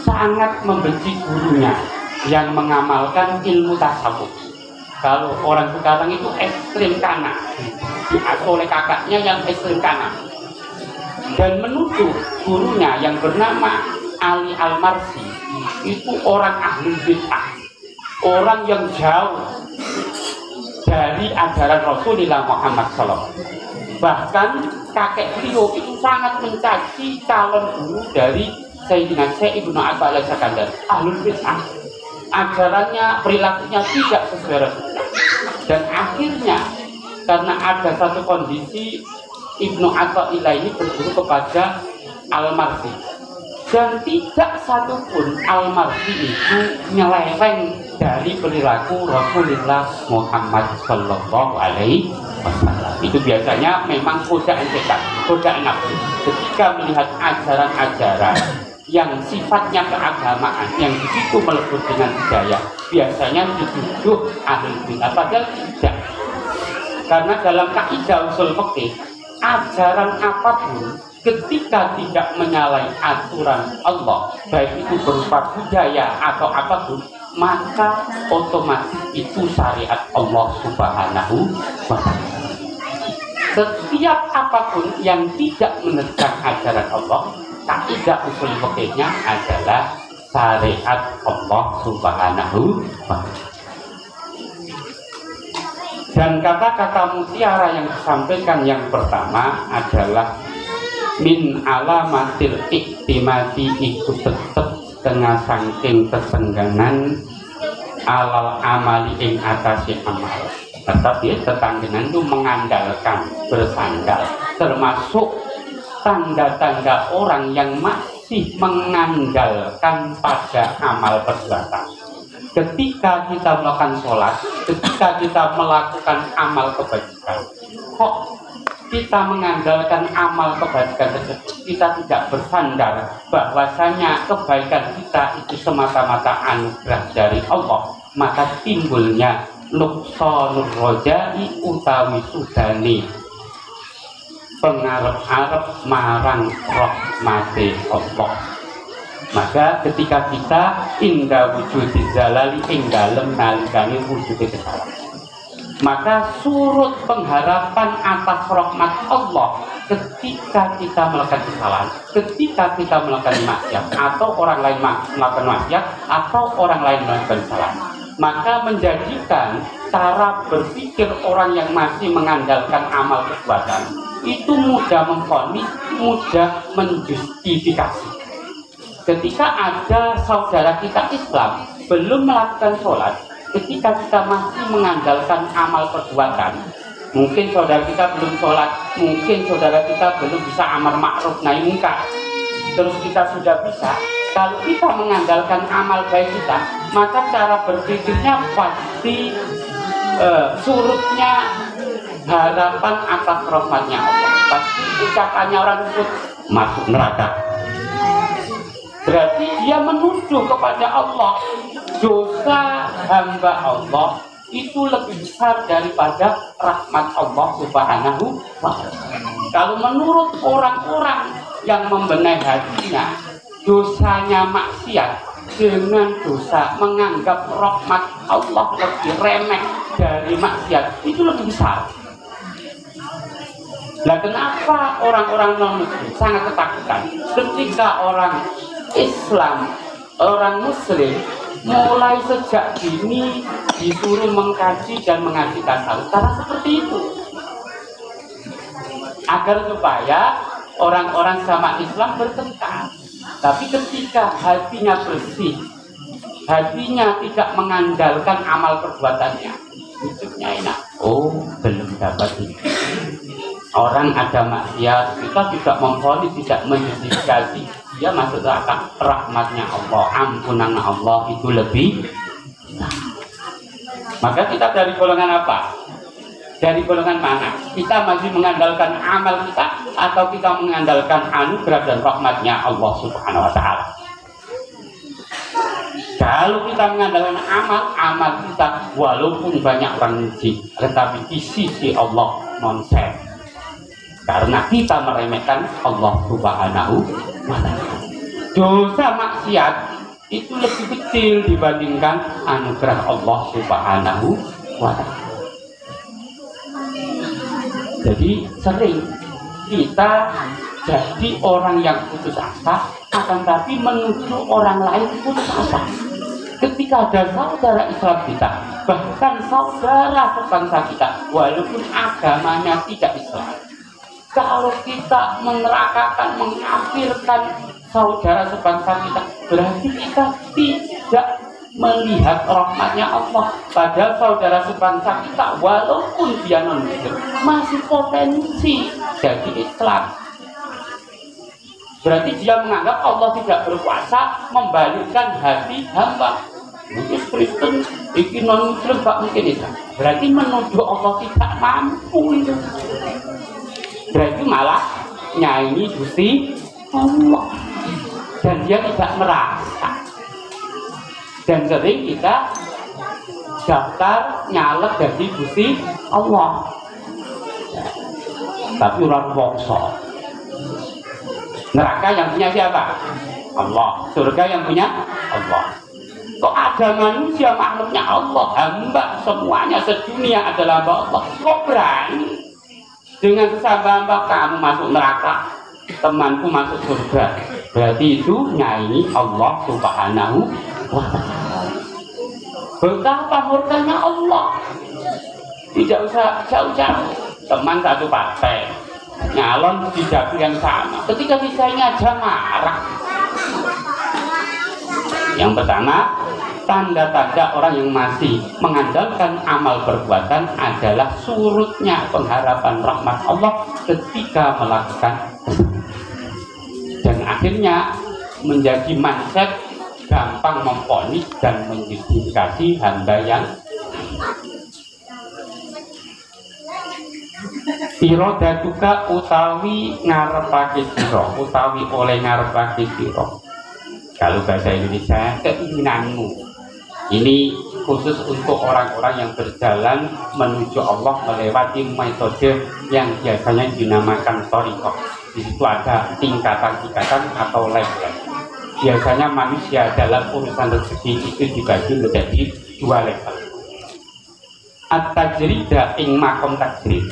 sangat membenci gurunya yang mengamalkan ilmu tasawuf. Kalau orang sekarang itu ekstrim kanan, diasuh oleh kakaknya yang ekstrim kanan, dan menuduh gurunya yang bernama Ali Al-Marsi itu orang ahli bid'ah, orang yang jauh dari ajaran Rasulullah Muhammad SAW. Bahkan kakek beliau itu sangat mencaci calon guru dari Sayyidina Syekh Ibnu Abbas Al-Sakandari, ahlul bid'ah. Ajarannya, perilakunya tidak sesuai Rasulullah. Dan akhirnya karena ada satu kondisi, Ibnu Athaillah ini berguru kepada Al-Marsi, dan tidak satupun Al-Marsi itu nyeleweng dari perilaku Rasulullah Muhammad Sallallahu Alaihi Wasallam. Itu biasanya memang godaan setan, godaan nafsu. Ketika melihat ajaran-ajaran yang sifatnya keagamaan, yang disitu melebur dengan hidayah, biasanya dituduh ahli bid'ah, padahal tidak. Karena dalam kaidah usul fikih, ajaran apapun ketika tidak menyalahi aturan Allah, baik itu berupa budaya atau apapun, maka otomatis itu syariat Allah Subhanahu wa Ta'ala. Setiap apapun yang tidak menerjang ajaran Allah, kaidah usul fikihnya adalah syariat Allah Subhanahu wa Ta'ala. Dan kata-kata mutiara yang disampaikan yang pertama adalah min alamatil iktimati, ikut tetep tengah sangking kesengganan alal amali ing atasi amal. Tetap ya, tetanggenan itu mengandalkan, bersandar, termasuk tanda-tanda orang yang masih mengandalkan pada amal perbuatan. Ketika kita melakukan sholat, ketika kita melakukan amal kebajikan, kok kita mengandalkan amal kebajikan tersebut, kita tidak bersandar bahwasanya kebaikan kita itu semata-mata anugerah dari Allah, maka timbulnya nuqsanur rojai utawi sudani pengarep-arep marang rahmati Allah. Maka ketika kita indah wujud jalali ing dalem nalikane wujud kesalahan, maka surut pengharapan atas rahmat Allah ketika kita melakukan kesalahan, ketika kita melakukan maksiat atau orang lain melakukan maksiat atau orang lain melakukan kesalahan, maka menjadikan cara berpikir orang yang masih mengandalkan amal perbuatan itu mudah memvonis, mudah menjustifikasi. Ketika ada saudara kita Islam belum melakukan sholat, ketika kita masih mengandalkan amal perbuatan, mungkin saudara kita belum sholat, mungkin saudara kita belum bisa amar ma'ruf nahi munkar, terus kita sudah bisa. Kalau kita mengandalkan amal baik kita, maka cara berpikirnya pasti surutnya harapan atas rahmatnya Allah. Pasti ucapannya orang itu masuk neraka. Berarti dia menuduh kepada Allah, dosa hamba Allah itu lebih besar daripada rahmat Allah Subhanahu wa Ta'ala. Kalau menurut orang-orang yang membenahi hatinya, dosanya maksiat dengan dosa menganggap rahmat Allah lebih remeh dari maksiat itu lebih besar. Nah, kenapa orang-orang non-muslim sangat ketakutan ketika orang Islam, orang Muslim mulai sejak dini disuruh mengkaji dan mengaji tasawuf? Karena seperti itu, agar supaya orang-orang sama Islam bertengkar. Tapi ketika hatinya bersih, hatinya tidak mengandalkan amal perbuatannya, hidupnya enak. Oh, belum dapat ini. Orang ada maksiat, kita tidak memfonis, tidak menjustifikasi, dia masuk neraka. Rahmatnya Allah, ampunan Allah itu lebih. Maka kita dari golongan apa? Dari golongan mana? Kita masih mengandalkan amal kita atau kita mengandalkan anugerah dan rahmatnya Allah Subhanahu wa Ta'ala? Kalau kita mengandalkan amal kita walaupun banyak orang muji, tetapi di sisi Allah nonsen. Karena kita meremehkan Allah Subhanahu wa Ta'ala. Dosa maksiat itu lebih kecil dibandingkan anugerah Allah Subhanahu wa Ta'ala. Jadi sering kita jadi orang yang putus asa, akan tapi menuduh orang lain putus asa. Ketika ada saudara Islam kita, bahkan saudara sebangsa kita, walaupun agamanya tidak Islam, kalau kita menerakakan, mengkafirkan saudara sebangsa kita, berarti kita tidak melihat rahmatnya Allah. Padahal saudara sebangsa kita walaupun dia non-muslim masih potensi jadi Islam. Berarti dia menganggap Allah tidak berkuasa membalikkan hati hamba. Mungkin Kristen, iki non-muslim gak mungkin Islam. Berarti menuduh Allah tidak mampu itu. Berarti malah nyanyi Gusti Allah dan dia tidak merasa. Dan sering kita daftar nyalek dari Gusti Allah, tapi orang bongso. Neraka yang punya siapa? Allah. Surga yang punya Allah. Kok ada manusia makhluknya Allah, hamba semuanya sedunia adalah hamba Allah. Kok berani dengan sesama hamba kamu masuk neraka, temanku masuk surga? Berarti itu nyanyi Allah Subhanahu wa Ta'ala. Betapa murkanya Allah. Tidak usah jauh-jauh. Teman satu partai nyalon di dapil yang sama, ketika misalnya aja marah. Yang pertama, tanda-tanda orang yang masih mengandalkan amal perbuatan adalah surutnya pengharapan rahmat Allah ketika melakukan, dan akhirnya menjadi mindset gampang memponis dan menjustifikasi hamba yang irodatuka utawi ngarepake sira, utawi oleh ngarepake sira. Kalau bahasa Indonesia, keinginanmu. Ini khusus untuk orang-orang yang berjalan menuju Allah melewati metode yang biasanya dinamakan thariqah. Di situ ada tingkatan-tingkatan atau level. Biasanya manusia dalam urusan rezeki itu dibagi menjadi dua level. At-tajrid ing makom tajrid.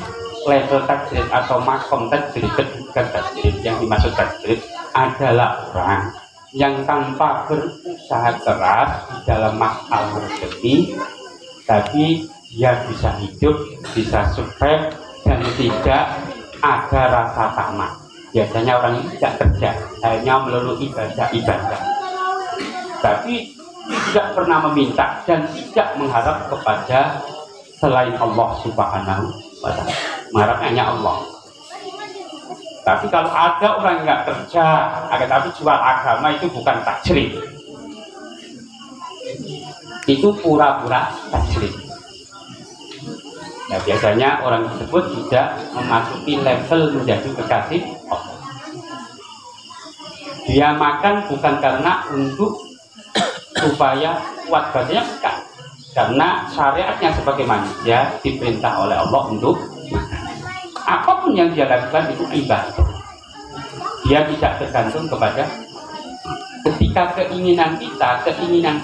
Level tajrid atau makom tajrid, kedudukan tajrid. Yang dimaksud tajrid adalah orang yang tanpa berusaha keras di dalam masalah rezeki, tapi dia bisa hidup, bisa survive, dan tidak ada rasa tamak. Biasanya orang ini tidak kerja, hanya melulu ibadah, tapi tidak pernah meminta dan tidak mengharap kepada selain Allah Subhanahu wa Ta'ala. Mengharap hanya Allah. Tapi kalau ada orang yang nggak kerja, akan tapi jual agama, itu bukan tajrid. Itu pura-pura tajrid. Nah, biasanya orang tersebut tidak memasuki level menjadi kekasih Allah. Dia makan bukan karena untuk supaya kuat badannya, bukan. Karena syariatnya sebagai manusia diperintah oleh Allah untuk makan. Apapun yang dia lakukan itu ibadah. Dia tidak tergantung kepada, ketika keinginan kita, keinginan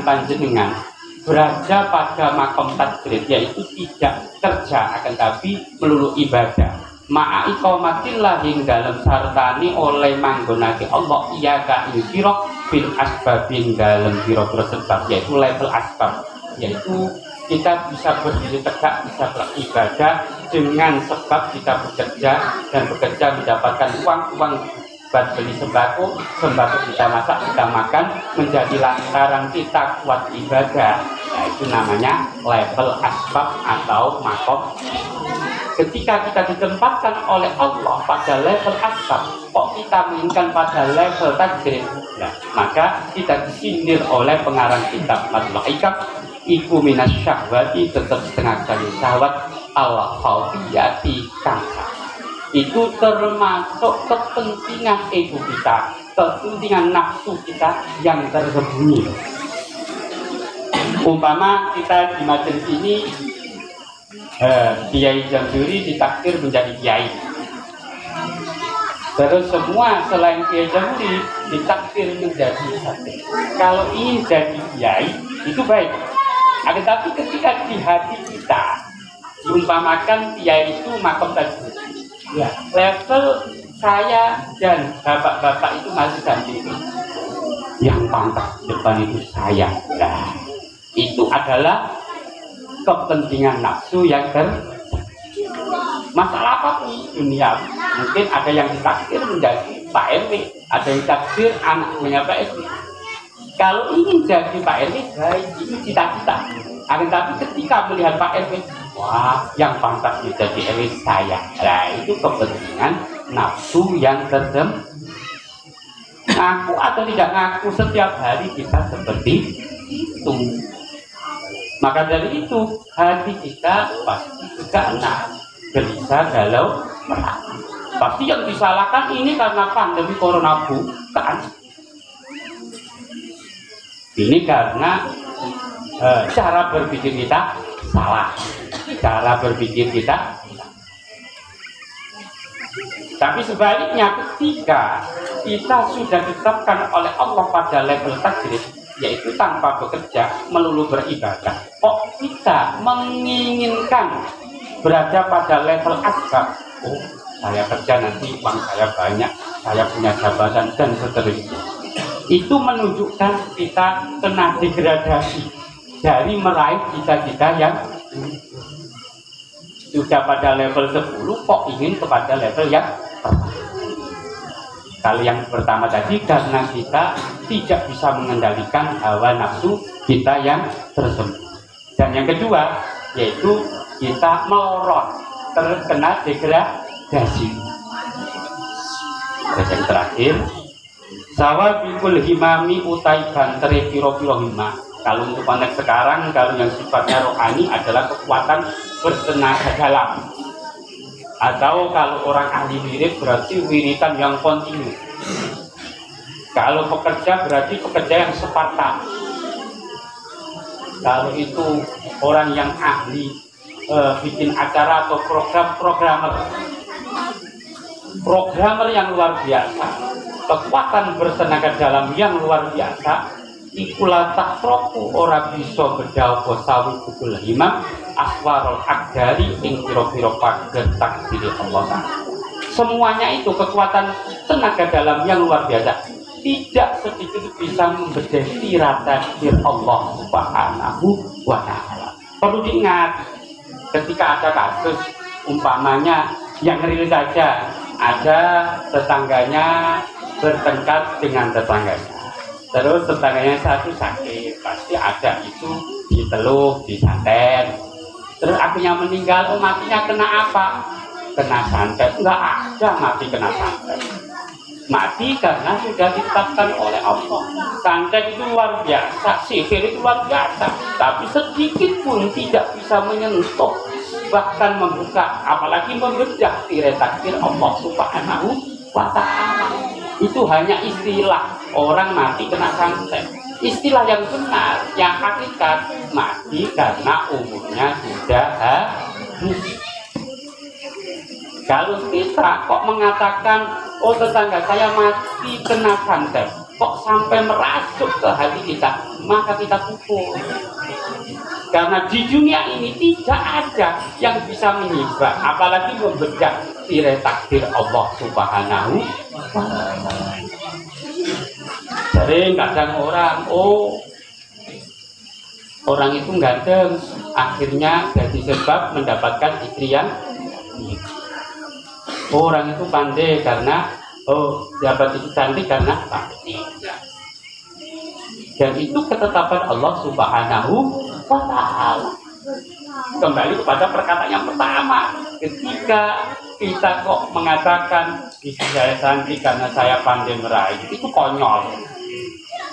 panjenengan berada pada makom tajrid, yaitu tidak kerja akan tapi melulu ibadah. ma'a iqamatillah ing dalem sartani oleh manggonake Allah iya ka ing sira fil asbabin dalem pira-pira sebab, yaitu level asbab, yaitu kita bisa berdiri tegak, bisa beribadah dengan sebab kita bekerja dan bekerja mendapatkan uang buat beli sembako kita masak, kita makan, menjadi lantaran kita kuat ibadah. Nah, itu namanya level asbab atau makom. Ketika kita ditempatkan oleh Allah pada level asbab, kok kita menginginkan pada level takdir, nah, maka kita disindir oleh pengarang kitab Madul Hikam. Iku minas syahwati, tetap setengah kali syahwat Allah khawfiyati kangka. Itu termasuk kepentingan ego kita, kepentingan nafsu kita yang tersembunyi. Umpama kita di majelis ini Kiai Jamzuri ditakdir menjadi kiai, terus semua selain Kiai Jamzuri ditakdir menjadi sate. Kalau ingin jadi kiai itu baik. Tetapi ketika di hati kita diumpamakan kiai itu makom tadi, ya, level saya dan bapak-bapak itu masih sendiri, yang pantas depan itu saya. Nah, itu adalah kepentingan nafsu yang masalah apapun dunia. Mungkin ada yang ditakdir menjadi Pak RW, ada yang takdir anaknya Pak RW. Kalau ingin jadi Pak RW, baik, itu cita-cita. Tapi ketika melihat Pak RW, wah, yang pantas menjadi RW saya. Nah, itu kepentingan nafsu yang terjem. Ngaku atau tidak ngaku, setiap hari kita seperti itu. Maka dari itu, hati kita pasti ganas, gelisah, galau, merah. Pasti yang disalahkan ini karena pandemi corona, bukan. Ini karena cara berpikir kita salah. Cara berpikir kita. Tapi sebaliknya, ketika kita sudah ditetapkan oleh Allah pada level takdir, yaitu tanpa bekerja, melulu beribadah, kok kita menginginkan berada pada level asbab? Oh, saya kerja nanti uang saya banyak, saya punya jabatan dan seterusnya. Itu menunjukkan kita kena degradasi dari meraih cita-cita yang sudah pada level 10 kok ingin kepada level yang pertama. Kalau yang pertama tadi karena kita tidak bisa mengendalikan hawa nafsu kita yang tersembunyi. Dan yang kedua yaitu kita melorot, terkena degradasi. Dan yang terakhir, sawa bikul himami utai bantere piro-piro hima. Kalau untuk konteks sekarang, kalau yang sifatnya rohani adalah kekuatan bertenaga dalam. Atau kalau orang ahli wirid berarti wiritan yang kontinu. Kalau pekerja berarti pekerja yang Spartan. Kalau itu orang yang ahli bikin acara atau programmer yang luar biasa, kekuatan bertenaga dalam yang luar biasa, ikulah takroku ora bisa berdawa sawi bukul himam aswarul akdari ing piro-piro pager takdiri Allah Ta'ala. Semuanya itu kekuatan tenaga dalam yang luar biasa, tidak sedikit bisa membedeti takdir Allah Subhanahu wa Ta'ala. Perlu diingat, ketika ada kasus umpamanya yang real saja, ada tetangganya bertengkar dengan tetangganya, terus tetangganya satu sakit, pasti ada itu diteluh, disantet, terus akhirnya meninggal. Matinya kena apa? Kena santet? Enggak ada mati kena santet. Mati karena sudah ditetapkan oleh Allah. Santet itu luar biasa, sihir itu luar biasa, tapi sedikit pun tidak bisa menyentuh, bahkan membuka, apalagi membedah tirai takdir Allah Subhanahu wa Ta'ala. Itu hanya istilah orang mati kena santet. Istilah yang benar, yang hakikat, mati karena umurnya sudah habis. Kalau kita kok mengatakan, oh tetangga saya mati kena santet, kok sampai merasuk ke hati kita, maka kita pukul. Karena di dunia ini tidak ada yang bisa menyimpang, apalagi membedah tirai takdir Allah Subhanahu wa Ta'ala. Sering kadang orang itu ganteng, akhirnya jadi sebab mendapatkan istri yang orang itu pandai karena dapat istri cantik karena pandai. Dan itu ketetapan Allah Subhanahu wa Ta'ala. Kembali kepada perkataan yang pertama, ketika kita kok mengatakan istri saya cantik karena saya pandai meraih, itu konyol.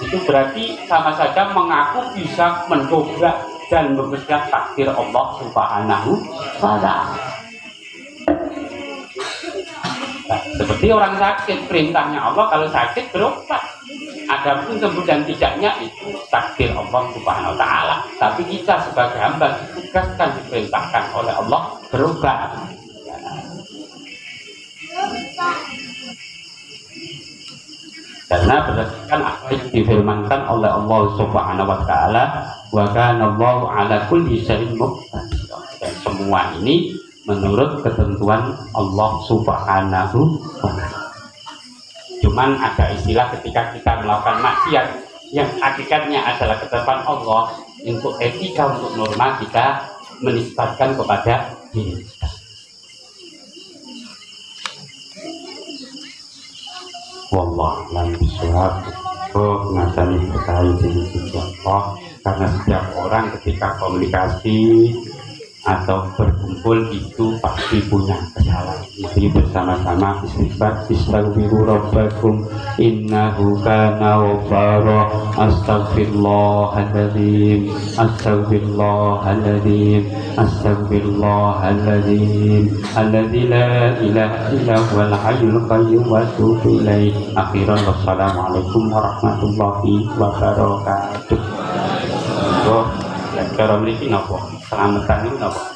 Itu berarti sama saja mengaku bisa mencoba dan memberikan takdir Allah Subhanahu wa Ta'ala. Nah, seperti orang sakit, perintahnya Allah kalau sakit berobat. Adapun sembuh dan tidaknya itu takdir Allah Subhanahu wa Ta'ala. Tapi kita sebagai hamba ditugaskan, diperintahkan oleh Allah berobat. Karena berdasarkan apa yang difirmankan oleh Allah Subhanahu wa Ta'ala, wa kana Allahu ala kulli syai'in muqtadir. Dan semua ini menurut ketentuan Allah Subhanahu wa Ta'ala. Cuman ada istilah ketika kita melakukan maksiat yang hakikatnya adalah ketetapan Allah, untuk etika, untuk norma kita menisbatkan kepada diri kita. Wallah a'lam bishawab. Pengasani terkait dengan Allah, karena setiap orang ketika komunikasi atau berkumpul itu pasti punya kesalahan. Jadi bersama-sama istighfar, istaghfiru rabbakum innahu kana ghaffara, astaghfirullahaladzim, astaghfirullahaladzim, astaghfirullahaladzim, alladzi la ilaha illa huwal hayyul qayyum wa atubu ilaih. Akhiran, wassalamualaikum warahmatullahi wabarakatuh. Cara mriki napa? Selamatan niku napa?